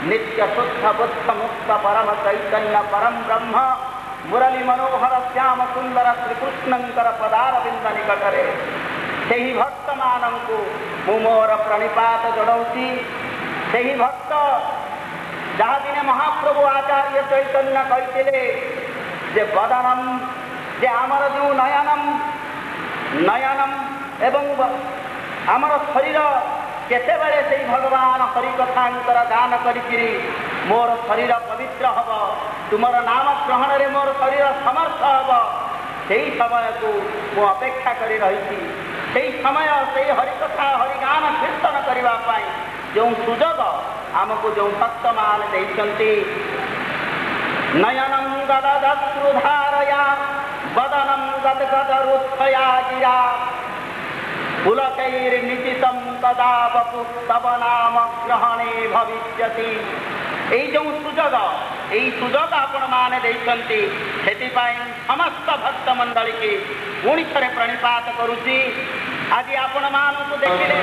ନିତ୍ୟ ଶୁଦ୍ଧ ବୁଦ୍ଧ ମୁକ୍ତ ପରମ ଚୈତନ୍ୟ ପରମ ବ୍ରହ୍ମ ମୁରଲୀ ମନୋହର ଶ୍ୟାମ ସୁନ୍ଦର ଶ୍ରୀକୃଷ୍ଣଙ୍କର ପଦାରବିନ୍ଦ ନିକଟରେ ସେହି ଭକ୍ତମାନଙ୍କୁ ମୁଁ ମୋର ପ୍ରଣିପାତ ଜଣାଉଛି। ସେହି ଭକ୍ତ ଯାହା ଦିନେ ମହାପ୍ରଭୁ ଆଚାର୍ଯ୍ୟ ଚୈତନ୍ୟ କହିଥିଲେ ଯେ ବଦନମ୍, ଯେ ଆମର ଯେଉଁ ନୟନମ୍ ଏବଂ ଆମର ଶରୀର କେତେବେଳେ ସେହି ଭଗବାନ ହରିକଥାଙ୍କର ଗାନ କରିକିରି ମୋର ଶରୀର ପବିତ୍ର ହେବ, ତୁମର ନାମ ଗ୍ରହଣରେ ମୋର ଶରୀର ସମର୍ଥ ହେବ, ସେହି ସମୟକୁ ମୁଁ ଅପେକ୍ଷା କରି ରହିଛି। ସେହି ସମୟ, ସେହି ହରିକଥା ହରିଗାନ କୀର୍ତ୍ତନ କରିବା ପାଇଁ ଯେଉଁ ସୁଯୋଗ ଆମକୁ ଯେଉଁ ଭକ୍ତମାନେ ଦେଇଛନ୍ତି, ନୟନଂ ଗଦଦଶ୍ରୁଧାରୟା ବଦନଂ ଗଦଗଦରୁତ୍ଥୟା ଗିରା ପୁଲକୈର୍ନିଚିତଂ ତଦା ବପୁସ୍ତବ ନାମ ଗ୍ରହଣେ ଭବିଷ୍ୟତି। এই ଯେଉଁ ସୁଯୋଗ, এই ସୁଯୋଗ ଆପଣମାନେ ଦେଇଛନ୍ତି, ସେଥିପାଇଁ ସମସ୍ତ ଭକ୍ତମଣ୍ଡଳୀକି ପୁଣି ଥରେ ପ୍ରଣିପାତ କରୁଛି। ଆଜି ଆପଣମାନଙ୍କୁ ଦେଖିଲେ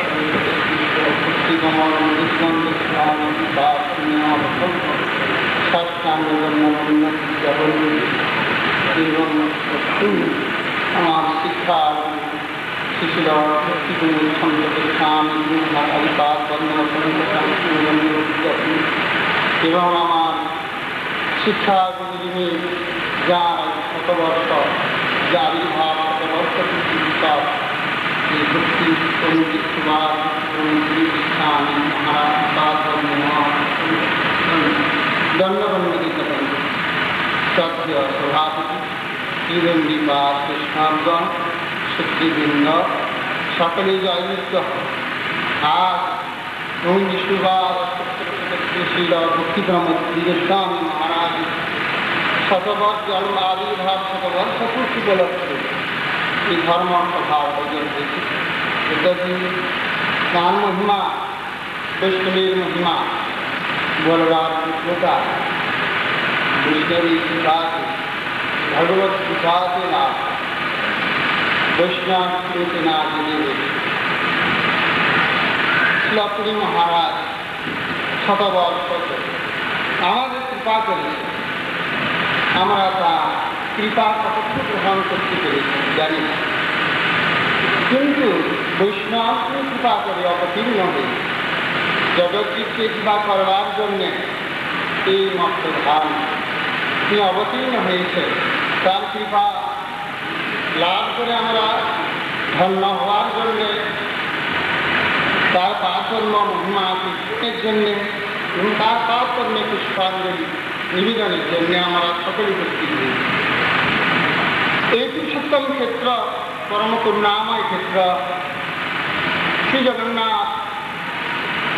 আমার শিক্ষা শিশির এবং আমার শিক্ষাগুলি যিনি যার শতবর্ষ, যে আবির্ভাব শতবর্ষ বিকাশ এই ভক্তি অনুদিত সুভাষ স্বামী মহারাজ দণ্ডবন্দিত সদ্য সভাপতি শ্রীরঙ্গিপাদ কৃষ্ণার্গণ শক্তিবৃন্দ সকলে জয়যুক্ত। আজ সুভাষ শ্রীল ভক্তিপ্রমোদ গোস্বামী মহারাজ শতবর্ষ জন্ম আবির্ভাব শতবর্ষ পূর্তি উপলক্ষে এই ধর্ম সভার আয়োজন হয়েছে। এটাকে গান মহিমা, বৈষ্ণবীর মহিমা বলবার পুত্রতা वैष्णवी कृपा से भगवत कृपा से लाभ वैष्णव चेतना दिले श्रीलक्ष्मी महाराज शतवर्ष আমাদের কৃপা করেছে আমরা তা কৃপা কতটুকু গ্রহণ করতে পেরেছি জানি না কিন্তু বৈষ্ণব কৃপা করে অবতীর্ণ হয়ে জগৎকে কৃপা করবার জন্যে এই মক্তধাম তিনি অবতীর্ণ হয়েছে তার কৃপা লাভ করে আমরা ধন্য হওয়ার জন্যে তার পাপকর্ম মহিমা কীর্তনের জন্যে এবং তার পাপকর্মে পুষ্পাঞ্জলি নিবেদনের জন্য আমরা সকলে উপস্থিত হয়েছি। এই পুরুষোত্তম ক্ষেত্র পরম করুণাময় ক্ষেত্র শ্রী জগন্নাথ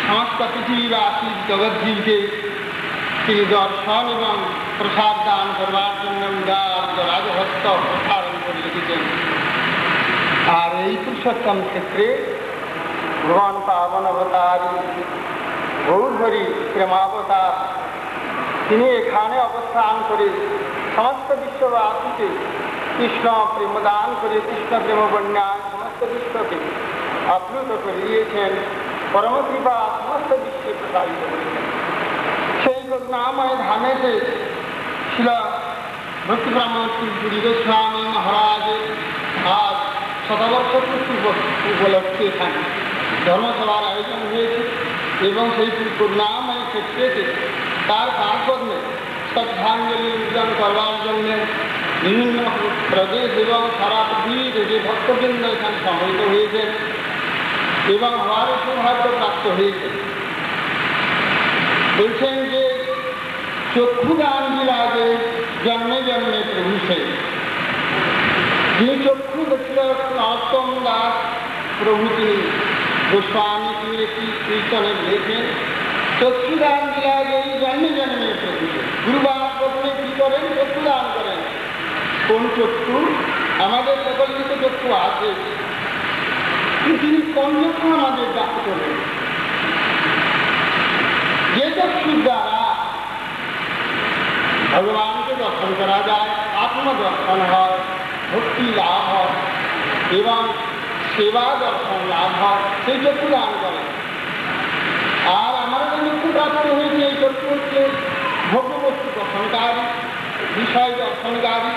সমস্ত পৃথিবীবাসী জগৎজীবকে তিনি দর্শন এবং প্রসাদ দান করবার জন্য উদার রাজভক্ত প্রসারণ করে রেখেছেন। আর এই পুরুষোত্তম ক্ষেত্রে ভগবান পাবন অবতার গৌরহরি প্রেমাবতার তিনি এখানে অবস্থান করে সমস্ত বিশ্ববাসীকে কৃষ্ণ প্রেমদান করে কৃষ্ণ প্রেম বন্যায় সমস্ত বিশ্বকে আপ্লুত করে দিয়েছেন। পরম কৃপা সমস্ত বিশ্বে প্রসারিত করেছেন। সেই করুণাময় ধামেতে ছিল ভক্তি ব্রাহ্মণ পুরী গোস্বামী মহারাজ আজ শতবর্ষ উপলক্ষে এখানে ধর্মসভার আয়োজন হয়েছে এবং সেই করুণাময় ক্ষেত্রেতে তার কাজকর্মে শ্রদ্ধাঞ্জলি নিবেদন করবার জন্যে বিভিন্ন প্রদেশ এবং সারা পৃথিবী থেকে ভক্তবৃন্দ এখানে সমবেত হয়েছে এবং হওয়ার সৌভাগ্য প্রাপ্ত হয়েছে। বলছেন যে চক্ষুদান বিলাগে জন্মে জন্মে প্রভু সে যিনি চক্ষু দেখল নরোত্তম দাস প্রভু তিনি গোস্বামী তিনি একটি কীর্তনে বলেছেন চক্ষুদান বিলাগে জন্মে জন্মে প্রভু সে। গুরুবার প্রথমে কী করেন? চক্ষুদান করেন। কোন চক্ষু? আমাদের সকলকে চক্ষু আছে, তিনি কোন চক্ষু আমাদের দান করবেন? যে চক্ষুর দ্বারা ভগবানকে দর্শন করা যায়, আত্মদর্শন হয়, ভক্তি লাভ হয় এবং সেবা দর্শন লাভ হয়, সেই চক্ষু দান করেন। আর আমার চক্ষু প্রাপ্ত হয়েছে এই চক্ষু হচ্ছে ভোগ্যবস্তু দর্শনকারী, বিষয় দর্শনকারী,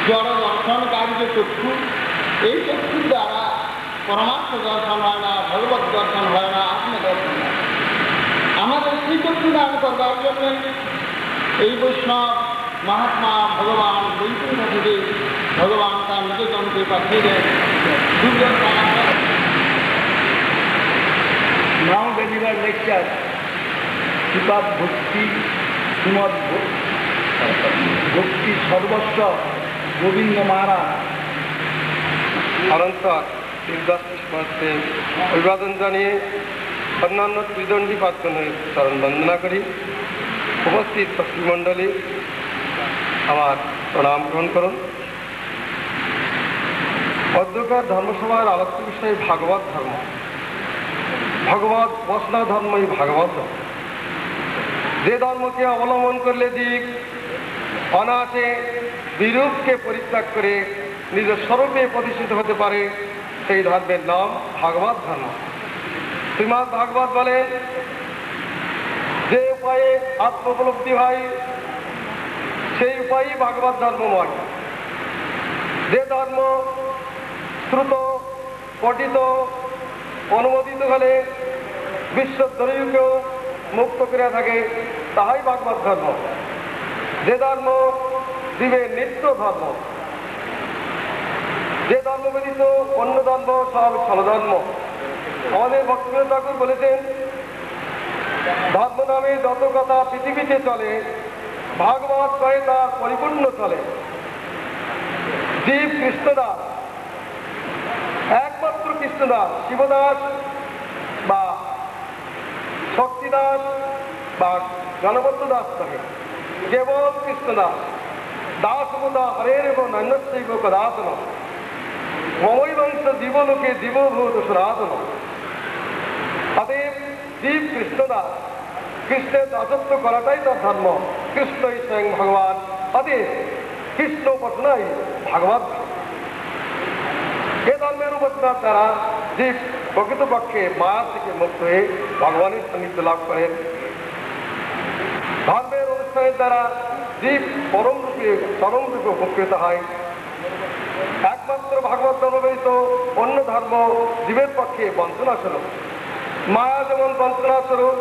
জড় দর্শনকারী যে চক্ষু, এই চক্ষুর দ্বারা পরমার্থ দর্শন হয় না, ভগবত দর্শন হয় না, আত্মদর্শন হয়। আমাদের সেই চক্ষু দান করবার জন্য এই বৈষ্ণব মহাত্মা ভগবান বৈকুণ্ঠ থেকে ভগবান তার নিজজনকে পাঠিয়ে দেন। Now deliver lecture Srimad Bhakti Srimad Bhakti সর্বস্ব গোবিন্দ মহারাজ অনন্ত শিবদাস পুষ্পার্থে অভিবাদন জানিয়ে অন্যান্য ত্রিদণ্ডী পাঁচজনের চরণ বন্দনা করি। উপস্থিত ভক্তমণ্ডলী আমার প্রণাম গ্রহণ করুন। অধ্যকার ধর্মসভার আলোচ্য বিষয় ভাগবত ধর্ম। ভগবত বৈষ্ণব ধর্মই ভাগবত। যে ধর্মকে অবলম্বন করলে দিক অনায়াসে বিরূপকে পরিত্যাগ করে নিজের স্বরূপে প্রতিষ্ঠিত হতে পারে, সেই ধর্মের নাম ভাগবত ধর্ম। শ্রীমদ্ ভাগবত বলেন, যে উপায়ে আত্মোপলব্ধি হয় সেই উপায়ই ভাগবত ধর্মময়। যে ধর্ম শ্রুত পঠিত অনুমোদিত হলে বিশ্বধর্মীয়কেও মুক্ত করে থাকে, তাহাই ভাগবত ধর্ম। যে ধর্ম জীবের নিত্য ধর্ম, যে ধর্ম ব্যতীত অন্য ধর্ম সব ছলধর্ম। আমাদের ভক্তিবিনোদ ঠাকুর বলেছেন, ধর্ম নামে যত কথা পৃথিবীতে চলে, ভাগবত কয়ে তা পরিপূর্ণ চলে। জীব কৃষ্ণদাস, একমাত্র কৃষ্ণদাস, শিবদাস বা শক্তিদাস বা গণপত্য দাস থাকে, কেবল কৃষ্ণদাস। দাস বোধা হরের এবং নন্যশৈব কদাসন মমৈ বংশ জীবলোকে জীবভূত সনাতন। অতএব জীব কৃষ্ণদাস, কৃষ্ণের দাসত্ব করাটাই তার ধর্ম। কৃষ্ণই স্বয়ং ভগবান, অতএব কৃষ্ণ উপাসনাই ভাগবত। এ ধর্মের উপাসনার দ্বারা জীব প্রকৃতপক্ষে মায়া থেকে মুক্ত হয়ে ভগবানের সান্নিধ্য লাভ করেন। ধর্মের অনুষ্ঠানের দ্বারা জীব চরমরূপে উপকৃত হয়। একমাত্র ভাগবত ধর্ম ব্যতীত অন্য ধর্ম জীবের পক্ষে বঞ্চনা স্বরূপ। মায়া যেমন বঞ্চনা স্বরূপ,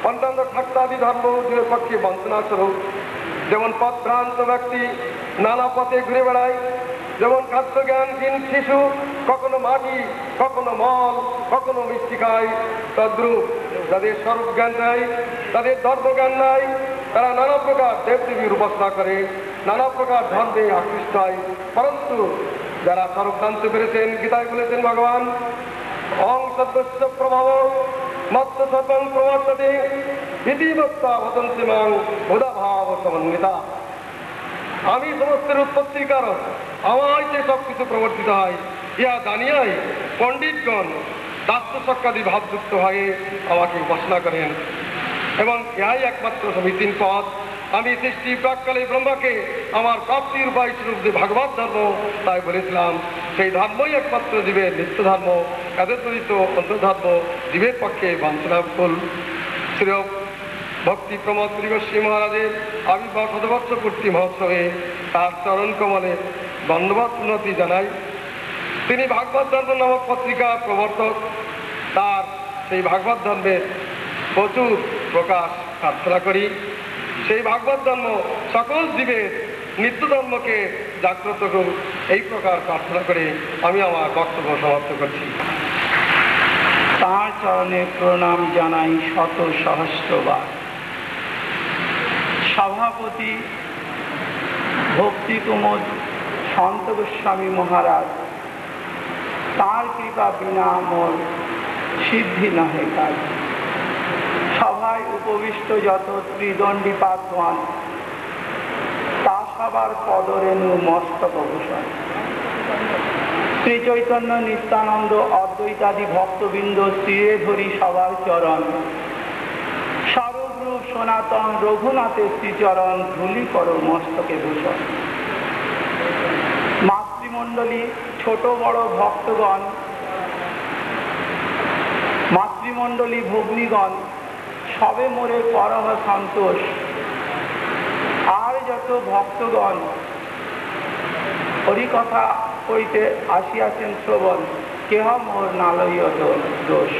অন্যান্য ঠাট্টাদি ধর্ম জীবের পক্ষে বঞ্চনা স্বরূপ। যেমন পথভ্রান্ত ব্যক্তি নানা পথে ঘুরে বেড়ায়, যেমন খাদ্যজ্ঞানহীন শিশু কখনো মাটি, কখনো মল, কখনো মিষ্টি খায়, তদ্রূপ যাদের স্বরূপ জ্ঞান নাই, তাদের ধর্মজ্ঞান নাই, তারা নানা প্রকার দেবদেবীর উপাসনা করে, নানা প্রকার ধর্মে আকৃষ্ট হয়। পরন্তু যারা স্বরূপ জানতে পেরেছেন, গীতায় বলেছেন ভগবান, অং সদ্যস্য প্রভাব মত্ত সর্বং প্রবর্ততে ইতিমত্তা ভবন্তি মাং ভূদাভাব সমন্বিতা। আমি সমস্তের উৎপত্তির কারণ, আমার যে সব কিছু প্রবর্তিত হয়, ইহা জানিয়াই পণ্ডিতগণ দাস্যচক্রাদি ভাবযুক্ত হয়ে আমাকে উপাসনা করেন, এবং ইহাই একমাত্র সমীচীন পথ। আমি সৃষ্টি প্রাককালে ব্রহ্মাকে আমার প্রাপ্তির উপায় স্বরূপ যে ভাগবত ধর্ম তাই বলেছিলাম, সেই ধর্মই একমাত্র জীবের নিত্য ধর্ম। এদের জড়িত অন্য ধর্ম জীবের পক্ষে বাঞ্ছনাফল। শ্রী ভক্তি প্রমোদ শ্রী গোস্বামী মহারাজের আবির্ভাব শতবর্ষ পূর্তি মহোৎসবে তার চরণ কমলে ধন্যবাদ উন্নতি জানাই। তিনি ভাগবত ধর্ম নামক পত্রিকা প্রবর্তক। তার সেই ভাগবত ধর্মের প্রচুর প্রকাশ প্রার্থনা করি। সেই ভাগবত ধর্ম সকল জীবের নিত্য ধর্মকে জাগ্রত করুক, এই প্রকার প্রার্থনা করে আমি আমার বক্তব্য সমাপ্ত করছি। তাঁর চরণে প্রণাম জানাই শত সহস্রবার। সভাপতি ভক্তি কুমোদ সন্ত গোস্বামী মহারাজ, তাঁর কৃপা বিনা মোর সিদ্ধি নহে কাজ। সভায় উপবিষ্ট যত ত্রিদণ্ডী পাদগণ, তা সবার পদরেণু মস্তক ভূষণ। শ্রী চৈতন্য নিত্যানন্দ অদ্বৈতাদি ভক্তবৃন্দ স্থিরে ধরি সবার চরণ। স্বরূপ সনাতন রঘুনাথের শ্রীচরণ ধুলি করো মস্তকে ভূষণ। মাতৃমণ্ডলী ছোট বড় ভক্তগণ, মাতৃমণ্ডলী ভগ্নীগণ, সবে মোরে পরম সন্তোষ। আর যত ভক্তগণ হরিকথা হইতে আসিয়াছেন শ্রবণ, কেহ মোর নালয় দোষ।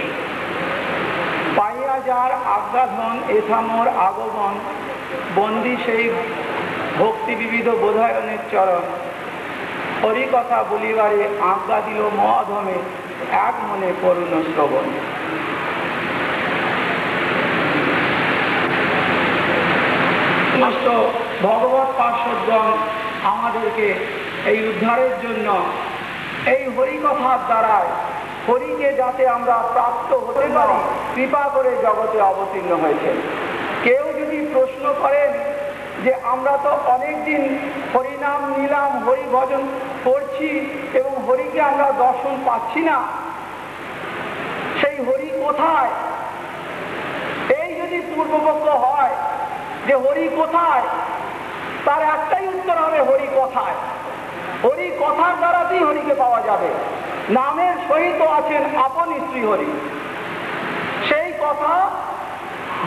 পাইয়া যার আজ্ঞাধন এথা মোর আগমন, বন্দি সেই ভক্তি বিবিধ বোধায়নের চরণ। হরিকথা বলিবারে আজ্ঞা দিল মহাধমে, এক মনে করুণ শ্রবণ। সমস্ত ভগবত পার্শ্বদগণ আমাদেরকে এই উদ্ধারের জন্য এই হরিকথার দ্বারায় হরিকে যাতে আমরা প্রাপ্ত হতে পারি কৃপা করে জগতে অবতীর্ণ হয়েছে। কেউ যদি প্রশ্ন করেন যে আমরা তো অনেকদিন হরিনাম নিলাম, হরি ভজন করছি এবং হরিকে আমরা দর্শন পাচ্ছি না, সেই হরি কোথায়? এই যদি পূর্বপক্ষ হয় যে হরি কোথায়, তার একটাই উত্তর হবে হরি কথায়। হরি কথার দ্বারাতেই হরিকে পাওয়া যাবে। নামের সহিত আছেন আপন শ্রী হরি। সেই কথা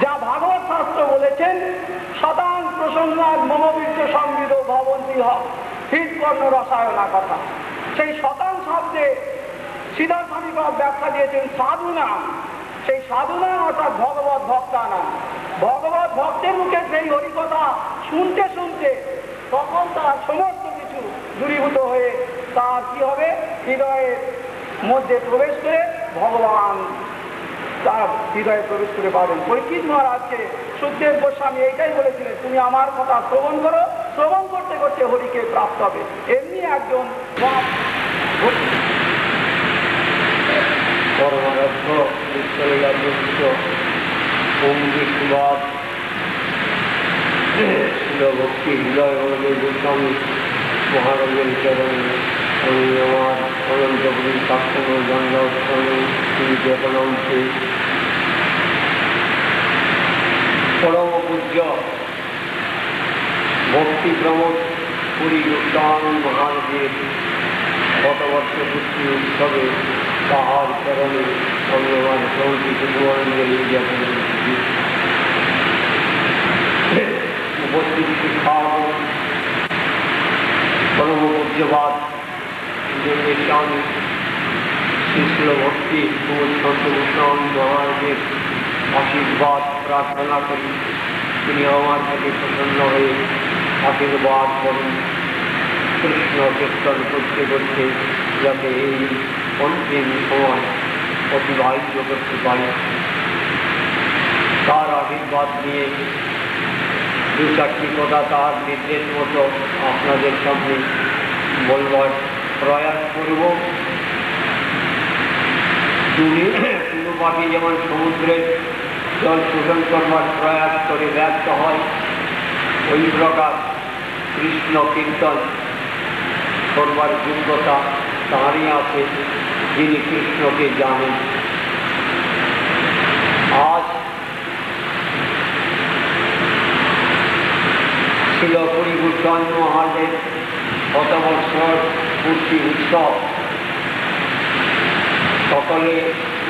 যা ভাগবত শাস্ত্র বলেছেন, শতাং প্রসন্নাদ মমবীর্য সংবিদ ভবন্তি হৃৎকর্ণ রসায়না কথা। সেই শতাং শব্দে সিদ্ধার্থ স্বামীবাদ ব্যাখ্যা দিয়েছেন সাধু নাম। সেই সাধু নাম অর্থাৎ ভগবত ভক্তা নাম। ভগবত ভক্তের মুখে সেই হরিকথা শুনতে শুনতে তখন তার সমস্ত কিছু দূরীভূত হয়ে তার কি হবে, হৃদয়ের মধ্যে প্রবেশ করে ভগবান তার হৃদয়ে প্রবেশ করে পাবেন। পরীক্ষিত মহারাজকে সুখদেব গোস্বামী এইটাই বলেছিলেন, তুমি আমার কথা শ্রবণ করো, শ্রবণ করতে করতে হরিকে প্রাপ্ত হবে। এমনি একজন পরমারাধ্য বিশ্বলীলাযুক্ত অঙ্গীবাদ ছিল ভক্তি হৃদয় গোস্বামী মহারাজের চরণে আমি আমার অনন্তপুরী শাস্ত্র জন্মাষ্টমী শ্রী জগন্নাথে পরম পূজ্য ভক্তি প্রমোদ পুরী গোস্বামী মহারাজের শতবর্ষ পূর্তি উৎসবে তাহার চরণে ভগবান প্রভৃতি শুভাঞ্জলি জ্ঞাপন করছি। উপস্থিত শিক্ষাগণ পরম পূজ্যবাদ স্বামী শিষ্য ভক্তি প্রমোদ সন্ত গোস্বামী মহারাজের আশীর্বাদ প্রার্থনা করি তিনি আমার কাছে প্রসন্ন হয়ে আশীর্বাদ করুন। কৃষ্ণ কীর্তন করতে করতে যাতে এই অন্তিম সময় অতিবাহিত করতে পারি তার আশীর্বাদ নিয়ে দু চারটি কথা তার নির্দেশ মতো আপনাদের সামনে বলবার প্রয়াস করব। কোনো পাখি যেমন সমুদ্রের জল শোষণ করবার প্রয়াস করে ব্যর্থ হয়, ওই প্রকার কৃষ্ণ কীর্তন করবার যোগ্যতা তাঁরই আছে যিনি কৃষ্ণকে জানেন। আজ ছিল পুরী গোস্বামী মহারাজের শতবৎসর পূর্তি উৎসব। সকলে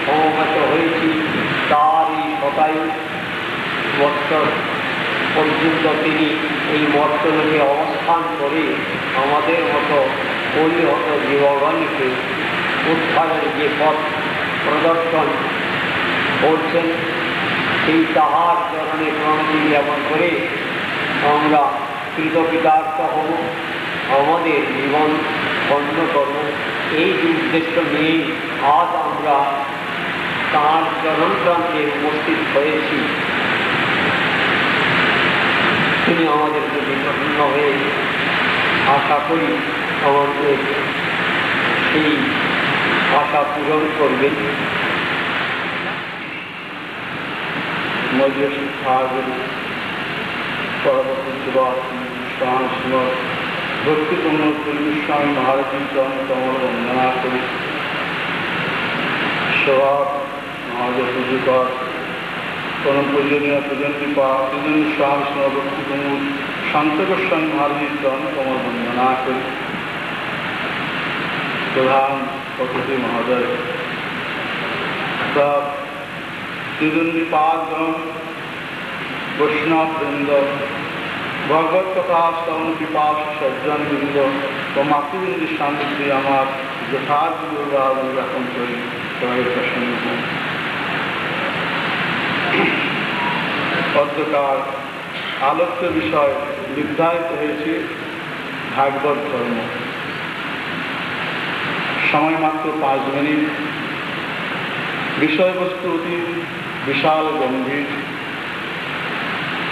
সমবেত হয়েছি তার এই 27 বৎসর পর্যন্ত তিনি এই মর্তলোকে অবস্থান করে আমাদের মতো পরিহত জীবগণকে উদ্ধারের যে পথ প্রদর্শন করছেন সেই তাহার চরণে প্রণতি জ্ঞাপন করে আমরা কৃতকৃতার্থ হব, আমাদের জীবন বন্ধ করব। এই উদ্দেশ্য নিয়েই আজ আমরা তাঁর চরণ প্রান্তে উপস্থিত হয়েছি। তিনি আমাদের প্রতি প্রসন্ন হয়ে আশা করি আমাদের সেই আশা পূরণ করবেন। মধ্য শিক্ষাগুরু পরবর্তী ভক্তিপূর্ণ পুরী গোস্বামী মহারাজের চরণ কমল বন্দনা করি। স্বভাব মহাদেব পুজোকর পরম পূজনীয় পূজনদীপা পূজনী স্বামী ভক্তিপূর্ণ শান্ত গোস্বামী মহারাজের চরণ কমল বন্দনা করি। প্রধান অতিথি মহোদয়, সব পূজনদীপাগণ, বৈষ্ণব বৃন্দ, ভগবত কথা শ্রবণ পিপাস সজ্জন বৃন্দ ও মাতৃবৃন্দের সান্নিধ্যে আমার যথার্থ জ্ঞাপন করি। সবাই প্রসন্ন হন। অধ্যকার আলোচ্য বিষয় নির্ধারিত হয়েছে ভাগবত ধর্ম। সময় মাত্র 5 মিনিট। বিষয়বস্তু অতি বিশাল গম্ভীর,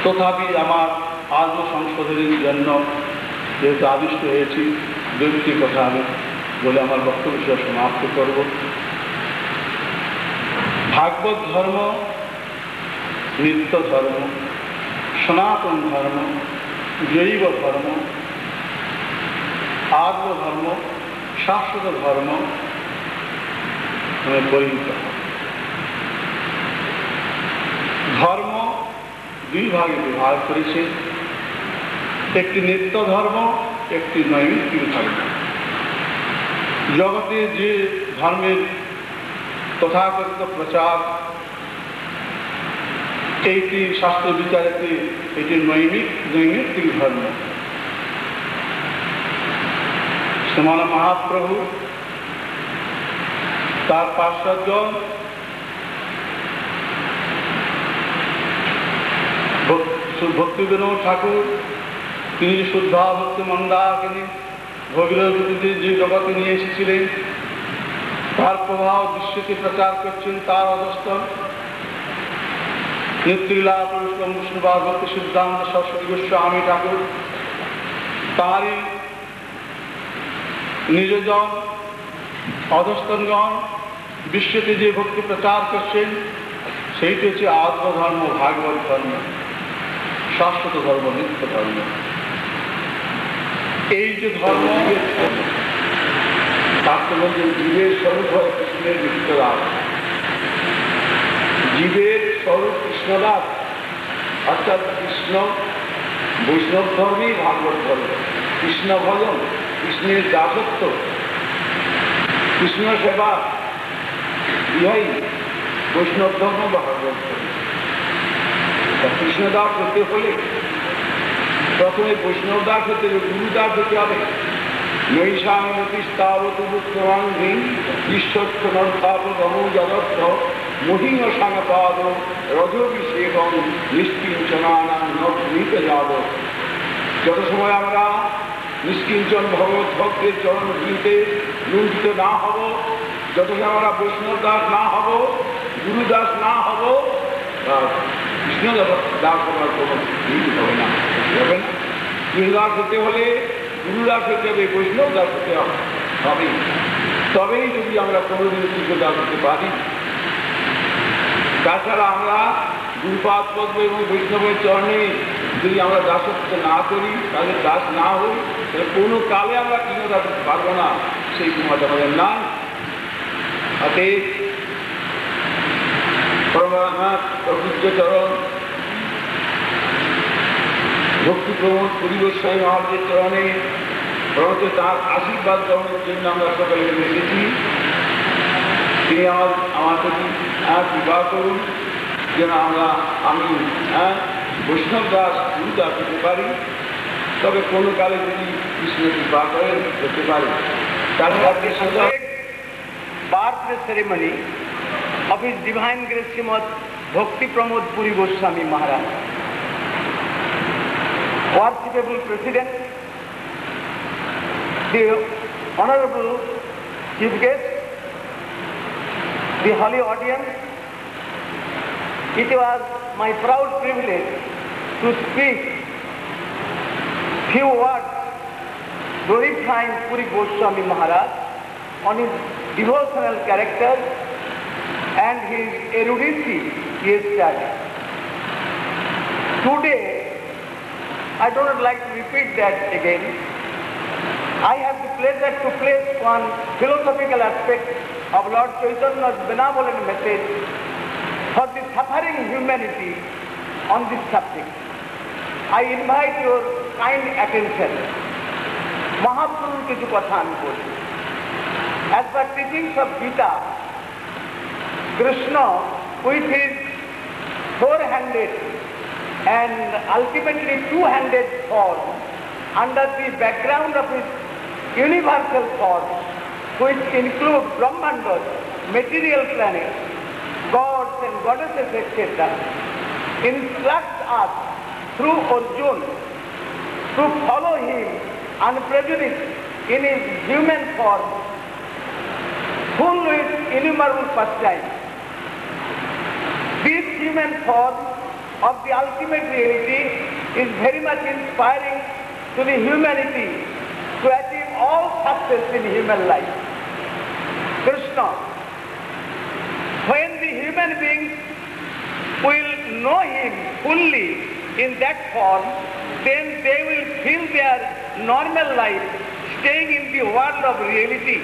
তথাপি আমার আজ সংশোধনের জন্য যেহেতু আবিষ্ট হয়েছি, 2টি কথা আমি বলে আমার বক্তব্য সমাপ্ত করব। ভাগবত ধর্ম নিত্য ধর্ম, সনাতন ধর্ম, জৈব ধর্ম, আর্য ধর্ম, শাশ্বত ধর্ম পরিণত। ধর্ম 2 ভাগে বিভাগ করেছে, একটি নিত্য ধর্ম, একটি নৈমিত্তিক ধর্ম। জগতে যে ধর্মের তথাকথিত প্রচার, এইটি শাস্ত্র বিচারেতে এটি নৈমিত্তিক ধর্ম। শ্রীমান মহাপ্রভু তার পার্শ্বজন ভক্তি বিনোদ ঠাকুর, তিনি শুদ্ধা ভক্তি মন্দাকিনী ভগীরথীতে যে জগতে নিয়ে এসেছিলেন, তার প্রভাব বিশ্বকে প্রচার করছেন তার অধস্তন নিত্যলীলা বিষ্ণুবাদ ভক্তি সিদ্ধান্ত সরস্বতী গোস্বামী ঠাকুর। তারই নিজজন অধস্তনগণ বিশ্বকে যে ভক্তি প্রচার করছেন, সেইটি হচ্ছে আত্ম ধর্ম, ভাগবত ধর্ম, শাশ্বত ধর্ম, নিত্য ধর্ম। এই যে ধর্ম, তাকে বলছেন জীবের স্বরূপ হয় কৃষ্ণের নিত্যদাস। জীবের স্বরূপ কৃষ্ণদাস, অর্থাৎ কৃষ্ণ বৈষ্ণব ধর্মেই ভাগবত ধর্ম, কৃষ্ণ ভজন, কৃষ্ণের দাসত্ব, কৃষ্ণ সেবা, ইহাই বৈষ্ণব ধর্ম বা ভাগবত ধর্ম। কৃষ্ণ দাস হতে হলে প্রথমে বৈষ্ণব দাস হতে হবে, গুরু দাস হতে হবে। নৈশাঙ্গতিস্তাবতুত্তরাঙ্গী ঈশ্বর্থ নর্থাপগমো যদর্থ মহিম সাংপাদ রজভিষেকং নিষ্কিঞ্চনানাং নৃত যাদ। যত সময় আমরা নিষ্কিঞ্চন ভগবত ভক্তের চরণ ধুলিতে লুণ্ঠিত না হব, যত সময় আমরা বৈষ্ণব দাস না হব, গুরু দাস না হব, কৃষ্ণ দাস হওয়ার কোনো হবে না, হবে না। কৃষ্ণ দাস হতে হলে গুরু দাস হতে হবে, বৈষ্ণব দাস হতে হবে, তবেই যদি আমরা কোনোদিন কৃষ্ণ দাস হতে পারি। তাছাড়া আমরা গুরুপাদ পদ্ম এবং বৈষ্ণবের চরণে যদি আমরা দাসত্ব না করি, তাদের দাস না হই, তাহলে কোনো কালে আমরা কৃষ্ণ দাস হতে পারবো না, সেই ক্ষমতা আমাদের নাই। অতএব পরমানাথ প্রভুজ্যচরণ ভক্তি প্রমোদ পরিবেশায়ী মহারাজের চরণে বরঞ্চ তার আশীর্বাদ গ্রহণের জন্য আমরা সকলে এসেছি। তিনি আমার প্রতি বিবাহ করুন, যেন আমি বৈষ্ণব দাস গুরু দাস হতে পারি। তবে কোনো কালে যদি কৃষ্ণ বিবাহ করেন হতে পারে। তার birth ceremony of His Divine Grace Srimad Bhakti Pramod Puri Goswami Maharaj. Worshipable President, the Honorable Chief Guest, the holy audience, it was my proud privilege to speak few words glorifying Puri Goswami Maharaj on his devotional character and his erudicy he has studied. Today, I do not like to repeat that again. I have the pleasure to place one philosophical aspect of Lord Chaitanya's benevolent message for the suffering humanity on this subject. I invite your kind attention. Mahaprabhu's কিছু কথা আমি বলছি। As per teachings of Gita, Krishna with his four-handed and ultimately two-handed form under the background of his universal form, which include Brahmandas, material planets, gods and goddesses, etc., instructs us through Arjuna to follow him unprejudiced in his human form, full with innumerable pastimes. This human form of the ultimate reality is very much inspiring to the humanity to achieve all success in human life. Krishna, when the human beings will know him fully in that form, then they will feel their normal life staying in the world of reality.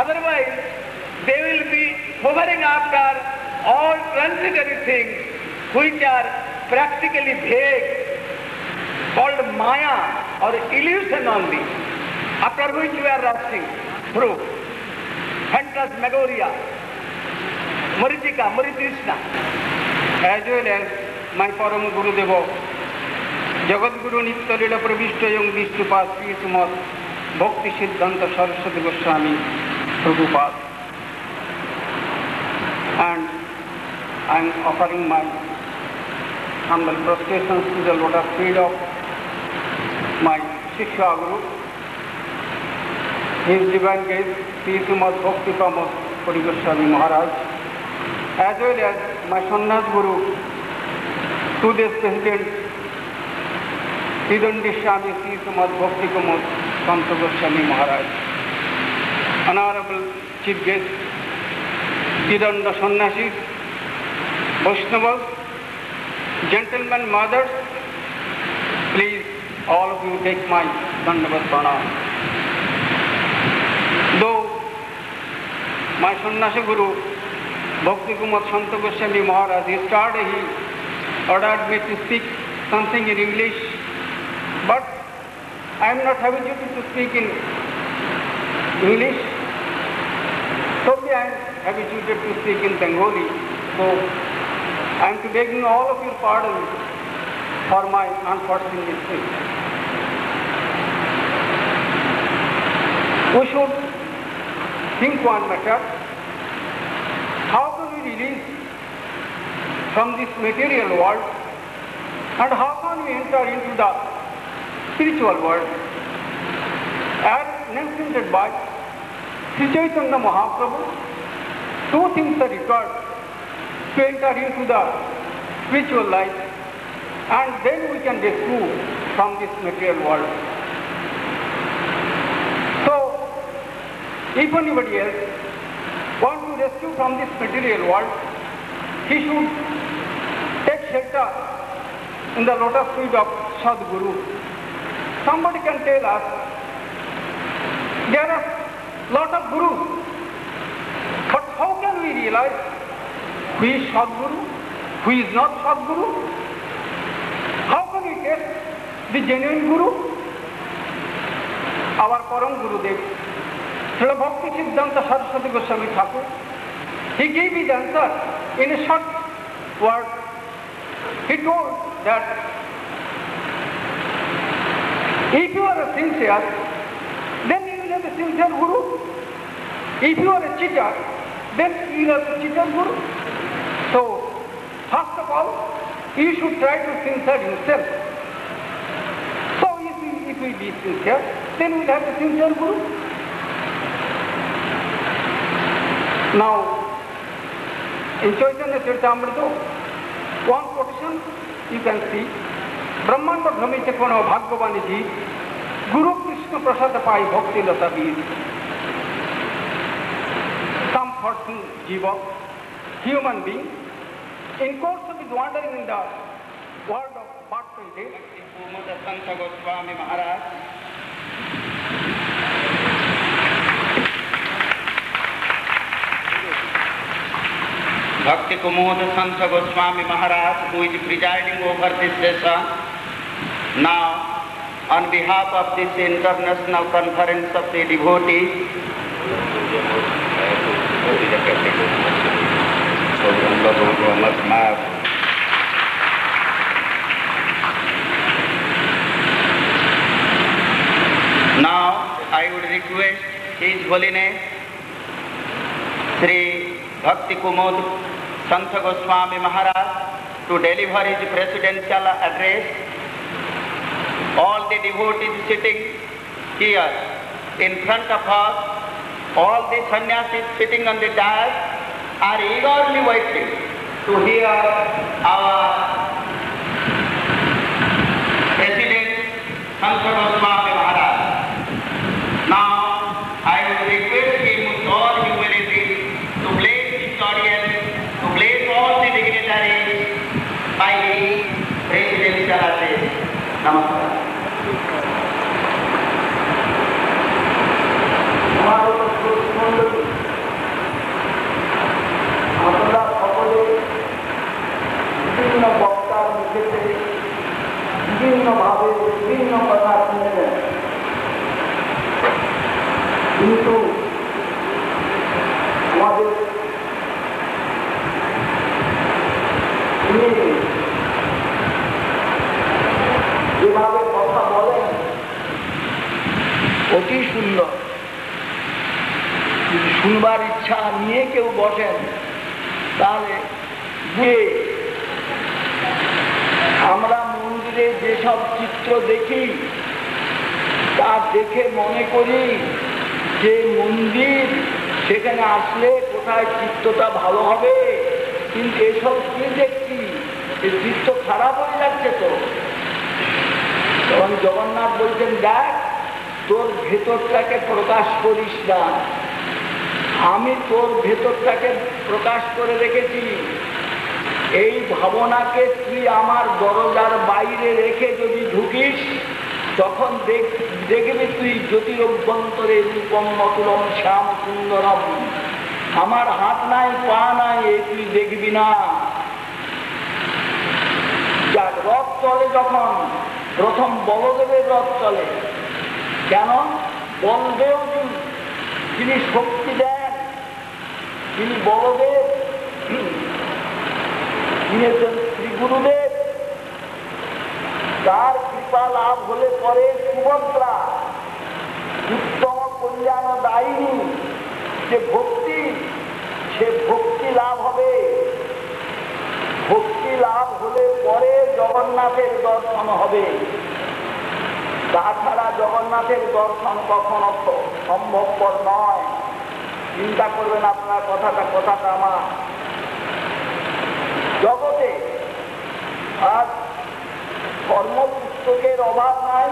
Otherwise, they will be hovering after all transitory things which are practically vague, called Maya or illusion only, after which we are rushing through. Phantasmagoria, Marichika, Maritrishna. As well as my Param Guru Deva, Jagat Guru Nitya Lila Pravishta Yung Vishnupada Sri Srimad Bhakti Siddhanta Saraswati Goswami Prabhupada. And I am offering my humble prostrations to the lotus feet of my Shiksha Guru, His Divine Grace Sri Srimad Bhakti Pramod Puri Goswami Maharaj, as well as my Sannyas Guru, today's President Sridhandi Swami Sri Srimad Bhakti Pramod Santa Goswami Maharaj, Honorable Chief Guest, Sridhanda Sannyasis, Vaishnavas, gentlemen, mothers, please all of you take my Dandavat Pranam. Though my Sannyasi Guru Bhakti Kumar Santa Goswami Maharaj, he started his ordered me to speak something in English, but I am not habituated to speak in English. So I am habituated to speak in Bengali. So I am begging all of your pardon for my unfortunate mistake. We should think one matter. How can we release from this material world and how can we enter into the spiritual world? As mentioned by Sri Chaitanya Mahaprabhu, two things are required to enter into the spiritual life, and then we can rescue from this material world. So, if anybody else wants to rescue from this material world, he should take shelter in the lotus feet of Sadguru. Somebody can tell us, there are lot of gurus, but how can we realize who is Sadguru, who is not Sadguru? How can we test the genuine Guru? Our Param Gurudev, Srila Bhakti Siddhanta Saraswati Goswami Thakur, he gave his answer in a short word. He told that if you are a sincere, then you will have a sincere Guru. If you are a cheater, then you will have a cheater Guru. So, first of all, you should try to sincere yourself. So, if we be sincere, then we will have a sincere Guru. Now, in Chaitanya Charitamrita, one quotation you can see, Brahmanda Dhami Chakwana Bhagavani Ji, Guru Krishna Prasada Pai Bhakti Lata Veer. Some person, jiva, human being, in course of his wandering in the world of birth and death, Santa Goswami Maharaj, Bhakti Kumoda Santa Goswami Maharaj, who is presiding over this session, now on behalf of this international conference of the devotees, now I would request His Holiness Sri Bhakti Kumud Santa Goswami Maharaj to deliver his presidential address. All the devotees sitting here in front of us, all the sannyasis sitting on the dais are eagerly waiting to hear our President Santa Goswami Maharaj. Now, I would request him with all humility to bless this audience, to bless all the dignitaries by his presidential address. Namaskar. আমরা সকলে বিভিন্ন বক্তার মুখে থেকে বিভিন্নভাবে বিভিন্ন কথা শুনেছেন, কিন্তু আমাদের যেভাবে কথা বলেন অতি সুন্দর। যদি শুনবার ইচ্ছা নিয়ে কেউ বসেন তাহলে আমরা মন্দিরে যেসব চিত্র দেখি তা দেখে মনে করি যে মন্দির, সেখানে আসলে কোথায় চিত্রটা ভালো হবে, কিন্তু এসব কি দেখছি, এই চিত্র খারাপ হয়ে যাচ্ছে। তো তখন জগন্নাথ বলছেন, দেখ তোর ভেতরটাকে প্রকাশ করিস না, আমি তোর ভেতরটাকে প্রকাশ করে রেখেছি। এই ভাবনাকে তুই আমার দরজার বাইরে রেখে যদি ঢুকিস, তখন দেখবি তুই জ্যোতিরভ্যন্তরে রূপম মতুলম শ্যাম সুন্দরম, আমার হাত নাই পা নাই, এই তুই দেখবি না। চলে যখন প্রথম বলদেবের রথ চলে। কেন? বলদেব যিনি শক্তি দেন, তিনি বলদেব, তিনি হচ্ছেন শ্রী গুরুদেব। তার কৃপা লাভ হলে পরে সুভদ্রা উত্তম কল্যাণ দায়িনী যে ভক্তি, সে ভক্তি লাভ হবে। ভক্তি লাভ হলে পরে জগন্নাথের দর্শন হবে। তাছাড়া জগন্নাথের দর্শন কখনো সম্ভবপর নয়। চিন্তা করবেন আপনার কথাটা আমার। জগতে আর কর্মপুস্তকের অভাব নাই।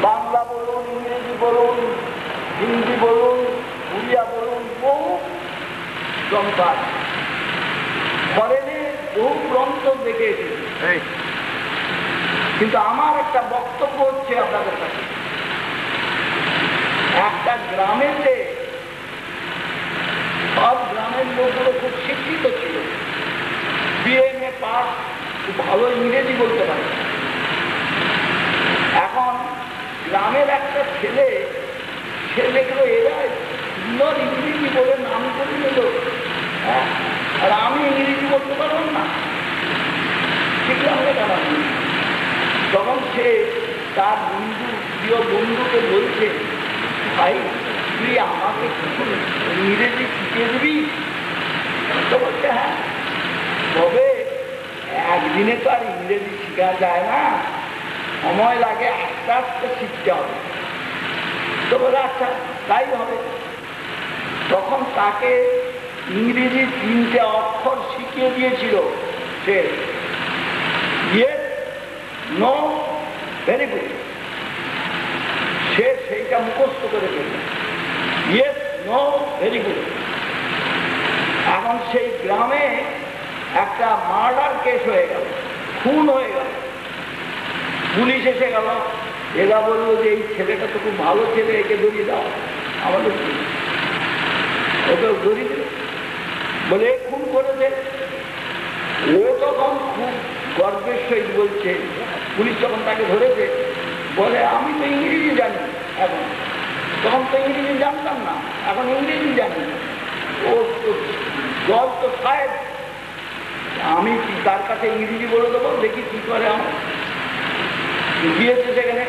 বাংলা বলুন, ইংরেজি বলুন, হিন্দি বলুন, উড়িয়া বলুন, বহু গ্রন্থ আছে। ফরেনে বহু গ্রন্থ দেখে এসেছে। কিন্তু আমার একটা বক্তব্য হচ্ছে আপনাদের কাছে, একটা গ্রামেতে সব গ্রামের লোকগুলো খুব শিক্ষিত ছিল, বিএমএ পাস, খুব ভালো ইংরেজি বলতে পারে। এখন গ্রামের একটা ছেলে, ছেলেগুলো এরা সুন্দর ইংরেজি বলে নাম করে নিল, আর আমি ইংরেজি বলতে পারলাম না, শিখলাম না কেন? তখন সে তার বন্ধু, প্রিয় বন্ধুকে বলছে, ভাই তুই আমাকে কিছু ইংরেজি শিখিয়ে দিবি? তো বলছে হ্যাঁ, তবে একদিনে তো আর ইংরেজি শেখা যায় না, সময় লাগে, আস্তে আস্তে শিখতে হবে। তো বলে আচ্ছা তাই হবে। তখন তাকে ইংরেজি 3টে অক্ষর শিখিয়ে দিয়েছিল সে, ইয়েস, নো, ভেরি গুড। সে সেইটা মুখস্থ করে ফেলল, ইয়েস, নো, ভেরি গুড। এখন সেই গ্রামে একটা মার্ডার কেস হয়ে গেল, খুন হয়ে গেল। পুলিশ এসে গেল, এরা বললো যে এই ছেলেটা তো খুব ভালো ছেলে, একে ধরিয়ে দাও। আমাদের ওকেও ধরিয়ে দিল, বলে খুন করেছে। ও তখন খুব গর্বের সহিত বলছে, পুলিশ যখন তাকে ধরেছে, বলে আমি তো ইংরেজি জানি এখন, তখন তো ইংরেজি জানতাম না, এখন ইংরেজি জানি। ও জজ তো সাহেব, আমি তার কাছে ইংরেজি বলে দেবো, দেখি কি করে। আমার গিয়েছে সেখানে,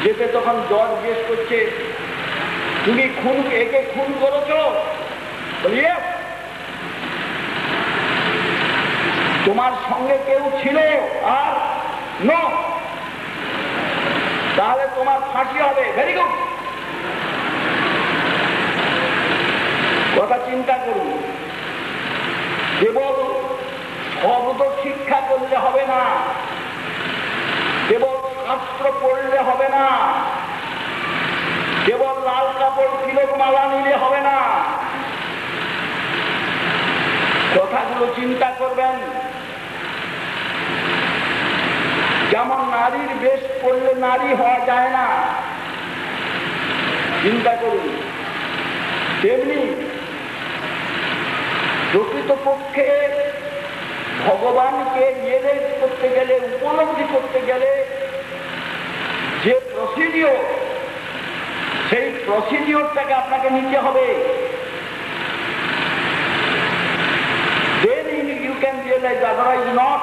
যেতে তখন জজ জিজ্ঞেস করছে, তুমি একে খুন করেছ? বলিয়ে তোমার সঙ্গে কেউ ছিল? আর নো, তাহলে তোমার ফাঁসি হবে। Very good. কথা চিন্তা করুন, কেবল শব্দ শিক্ষা করলে হবে না, কেবল শাস্ত্র পড়লে হবে না, কেবল লাল কাপড় তিলক মালা নিলে হবে না। কথাগুলো চিন্তা করবেন। যেমন নারীর বেশ পড়লে নারী হওয়া যায় না, চিন্তা করুন, তেমনি প্রকৃতপক্ষে ভগবানকে রিয়েলাইজ করতে গেলে, উপলব্ধি করতে গেলে যে প্রসিডিওর, সেই প্রসিডিওরটাকে আপনাকে নিতে হবে। Then you can realize, otherwise not.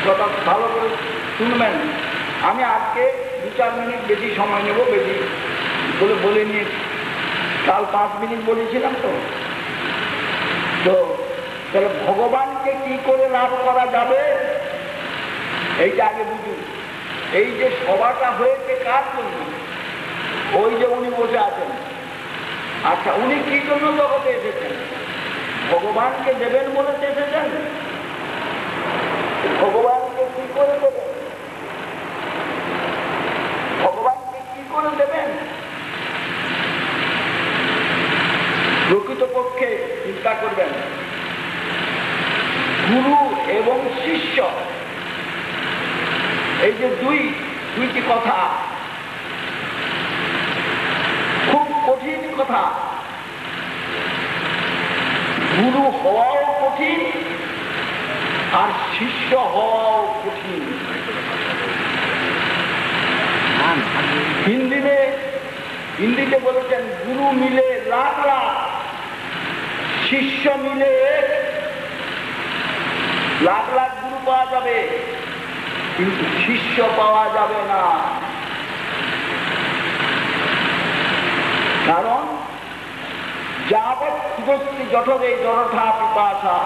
কথা ভালো করে শুনবেন। আমি আজকে 2-4 মিনিট বেশি সময় নেব, বেশি বলে নিয়ে, কাল 5 মিনিট বলেছিলাম। তো তাহলে ভগবানকে কি করে লাভ করা যাবে, এইটা আগে বুঝুন। এই যে সভাটা হয়েছে কার জন্য? ওই যে উনি বসে আছেন, আচ্ছা উনি কি জন্য জগতে এসেছেন? ভগবানকে দেবেন বলে এসেছেন। ভগবানকে কি করে দেবেন? ভগবানকে কি করে দেবেন? প্রকৃতপক্ষে চিন্তা করবেন, গুরু এবং শিষ্য, এই যে দুইটি কথা, খুব কঠিন কথা। গুরু হওয়াও কঠিন, আর শিষ্য হওয়াও কঠিন। হিন্দিতে বলেছেন গুরু মিলে লাখ লাখ, শিষ্য মিলে লাখ লাখ গুরু পাওয়া যাবে, কিন্তু শিষ্য পাওয়া যাবে না। কারণ যাবৎ ক্ষুদ্রস্তি জঠরে জড়ঠা পিপাসা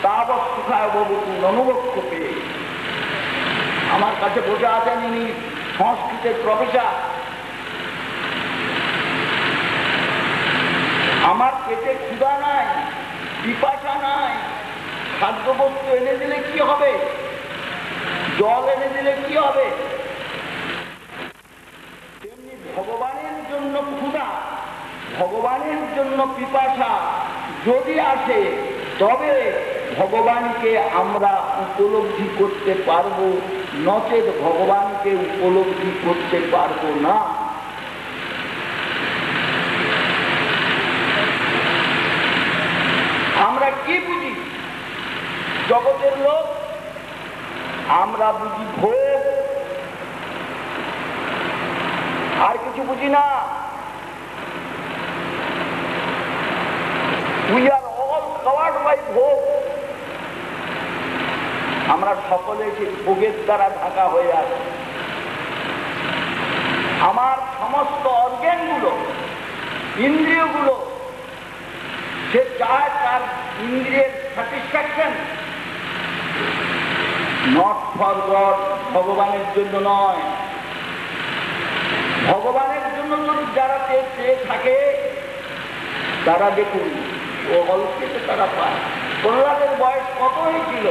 তাবৎ সুখায় ভবতু ননুবক্ষপে। আমার কাছে বসে আছেন ইনি সংস্কৃতের প্রফেসর। আমার পেটে ক্ষুধা নাই, পিপাসা নাই, খাদ্যবস্তু এনে দিলে কি হবে, জল এনে দিলে কি হবে, তেমনি ভগবানের জন্য ক্ষুধা, ভগবানের জন্য পিপাসা যদি আসে তবে ভগবানকে আমরা উপলব্ধি করতে পারবো, নচেত ভগবানকে উপলব্ধি করতে পারবো না। আমরা কি বুঝি জগতের লোক? আমরা বুঝি ভোগ, আর কিছু বুঝি না। We are all covered by ভোগ। আমরা সকলে সেই ভোগের দ্বারা ঢাকা হয়ে আছি। আমার সমস্ত অর্গানগুলো, ইন্দ্রিয়গুলো, সে চায় তার ইন্দ্রিয়ের স্যাটিসফ্যাকশন, নট ফর গড, ভগবানের জন্য নয়। ভগবানের জন্য যদি যারা চেয়ে থাকে তারা দেখুন ও অল্পেতে তারা পায়। প্রহ্লাদের বয়স কত হয়েছিল?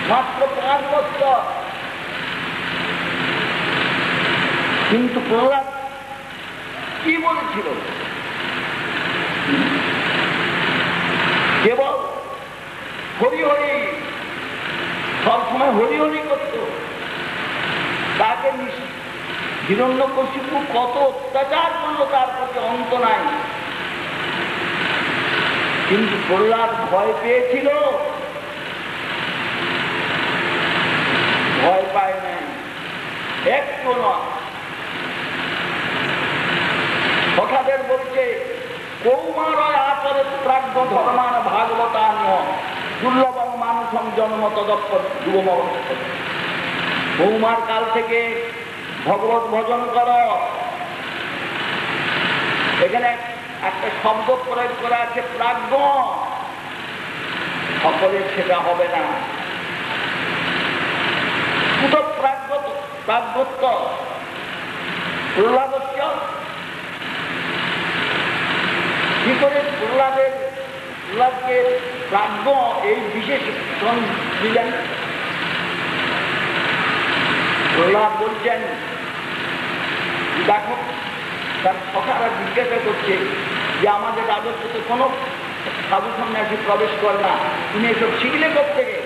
মাত্র 5 বছর। কিন্তু প্রহ্লাদ কি বলেছিল? কেবল হরি হরি, সবসময় হরি হরি করত। তাকে হিরণ্যকশিপু কত অত্যাচার করলো, তার প্রতি অন্ত নাই। কিন্তু প্রহ্লাদ ভয় পেয়েছিল? ভয় পায় নাই, একটু নয়। কথাদের বলছে কৌমারয় আচরে প্রাজ্ঞ ধর্মান ভাগবতান্য দুর্লভ মানুষম জন্ম তদপ্পর যুবম। কৌমার কাল থেকে ভগবত ভজন কর। এখানে একটা শব্দ প্রয়োগ করা আছে প্রাজ্ঞ। সকলের সেটা হবে না। শুধু প্রাজ্ঞত্ব প্রহ্লাদস্য কি করে প্রহ্লাদকে প্রাজ্ঞ এই বিশেষ দিলেন? প্রহ্লাদ বলছেন, দেখো তার সখারা জিজ্ঞাসা করছে যে আমাদের রাজত্বতে কোনো সাধু সন্ন্যাসী প্রবেশ করে না, তুমি এসব শিখলে কোত্থেকে?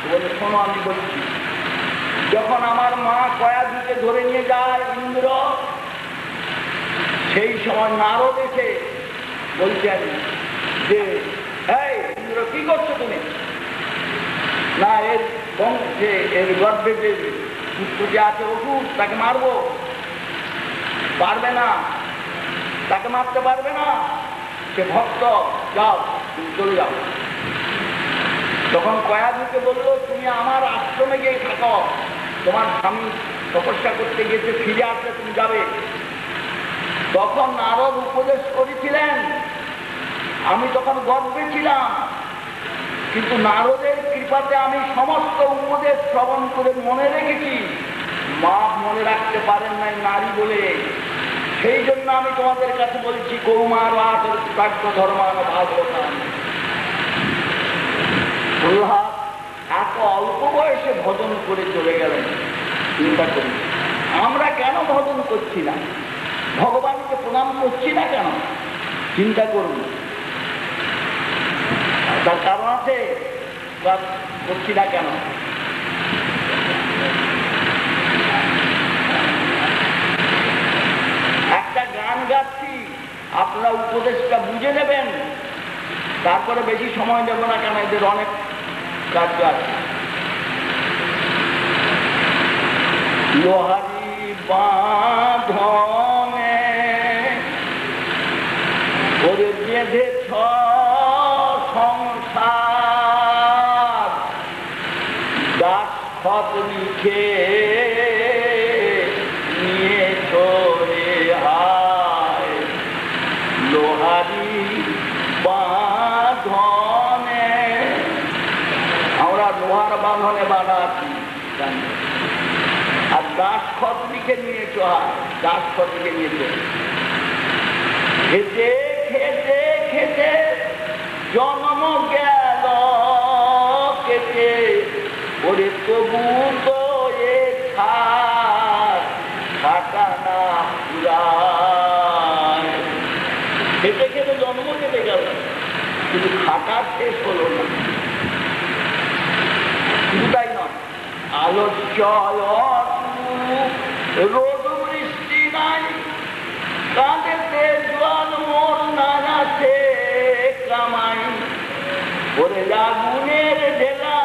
বলে শোনো আমি বলছি, যখন আমার মা কয়াধুকে ধরে নিয়ে যায় ইন্দ্র, সেই সময় নারদ এসে বলছেন যে এই ইন্দ্র কি করছো তুমি? না এর বংশে এর গর্ভে যে পুত্র যে আছে অসুর, তাকে মারবো। পারবে না, তাকে মারতে পারবে না, সে ভক্ত, যাও তুমি চলে যাও। তখন কয়াধুকে বললো তুমি আমার আশ্রমে গিয়ে থাকো, তোমার স্বামী তপস্যা করতে গেছে, ফিরে আসলে তুমি যাবে। তখন নারদ উপদেশ করেছিলেন, আমি তখন গর্বে ছিলাম, কিন্তু নারদের কৃপাতে আমি সমস্ত উপদেশ শ্রবণ করে মনে রেখেছি। মা মনে রাখতে পারেন নাই নারী বলে, সেই জন্য আমি তোমাদের কাছে বলছি কৌমার প্রাজ্ঞ ধর্মান ভাগবতান। প্রহ্লাদ এত অল্প বয়সে ভজন করে চলে গেলেন। চিন্তা করি আমরা কেন ভজন করছি না, ভগবানকে প্রণাম করছি না কেন? চিন্তা করুন, তার কারণ আছে, করছি না কেন? একটা গান গাচ্ছি, আপনারা উপদেশটা বুঝে নেবেন, তারপরে বেশি সময় দেব না, কেন এদের অনেক কার্য আছে। লোহারি বাঁধনে ওরে বেঁধেছ সংসার, দাস খত লিখে নিয়েছ রে হায়। লোহারি বাঁধনে, আমরা লোহার বাঁধনে বাঁধা আছি জানি, আর দাস খত লিখে নিয়েছ, দাস খত লিখে নিয়েছ। খেতে খেতে খেতে জন্ম গেল কেটে, ওরে তবু তো এ খাটানা পুরায়। খেতে খেতে জন্ম কেটে গেল, কিন্তু খাটা শেষ হলো না। শুধু তাই নয়, আলোচয় রোদ বৃষ্টি নাই, কাঁদেতে জল মোর নাগাছে কামাই। ওরে আগুনের ঢেলা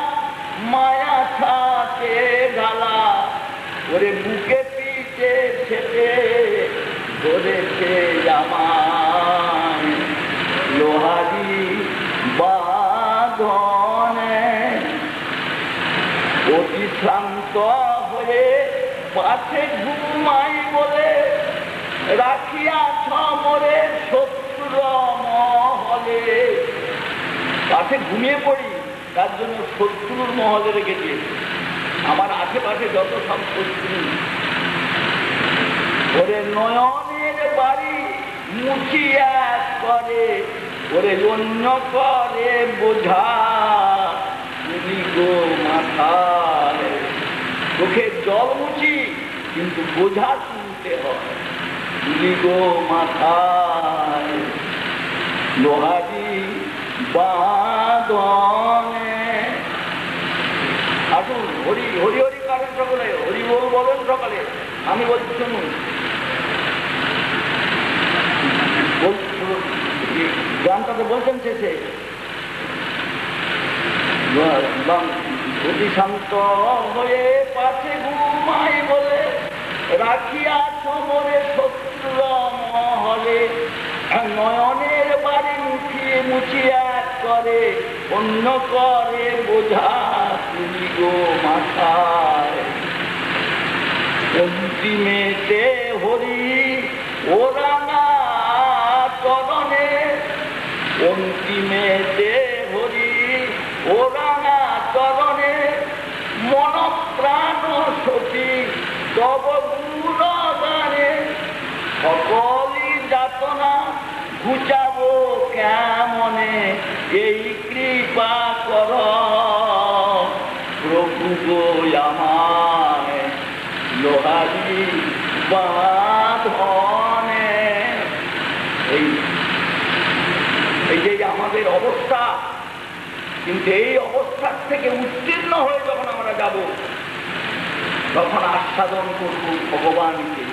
মায়া ছাতে ঢালা, ওরে বুকে পিঠে ছেটে ধরেছে আমায়। লোহারি বাঁধনে অতি শ্রান্ত হয়ে পাশে ঘুমাই বলে, রাখিয়াছ মোরে শত্রুর মহলে। পাশে ঘুমিয়ে পড়ি, তার জন্য শত্রুর মহলে রেখে দিয়েছে। আমার আশেপাশে যত সব শত্রু, ওরে নয়নের বাড়ি মুছিয়া করে, ওরে অন্য করে বোঝা তুমি গো মাথায়। চোখের জল মুছি, কিন্তু বোঝা তুলতে হয় তুমি গো মাথায়। লোহারি বাঁধনে, আসুন হরি হরি হরি করেন সকলে, হরি বল বলেন সকালে। আমি বলছি শুনুন, গানটাতে বলছেন শেষে, অতি শান্ত হয়ে পাশে ঘুমাই বলে, রাখিয়াছ মোরে শত্রুর মহলে। নয়নের বাড়ি মুছিয়ে মুছিয়া করে, অন্য করে বোঝা তুমি গো মাথায়। অন্তিমেতে হরি ওরানা চরণে, অন্তিমেতে হরি ওরানা চরণে, মন প্রাণ সতী তব গুণগানে। সকলি যাতনা ঘুচাবো কেমনে, এই কৃপা কর প্রভু গো আমায়। লোহারি বাঁধনে, এই যে আমাদের অবস্থা, কিন্তু এই অবস্থার থেকে উত্তীর্ণ হয়ে যখন আমরা যাব, তখন আস্বাদন করব ভগবানকে।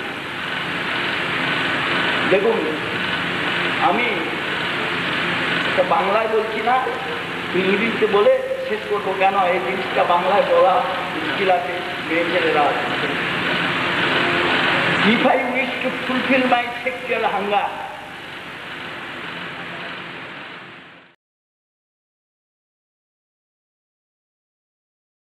দেখুন, আমি বাংলায় বলছি না, ইংরেজিতে বলে শেষ করবো, কেন এই জিনিসটা বাংলায় বলা মুশকিল আছে, মেয়ে ছেলেরা। If I wish to fulfill my sexual hunger,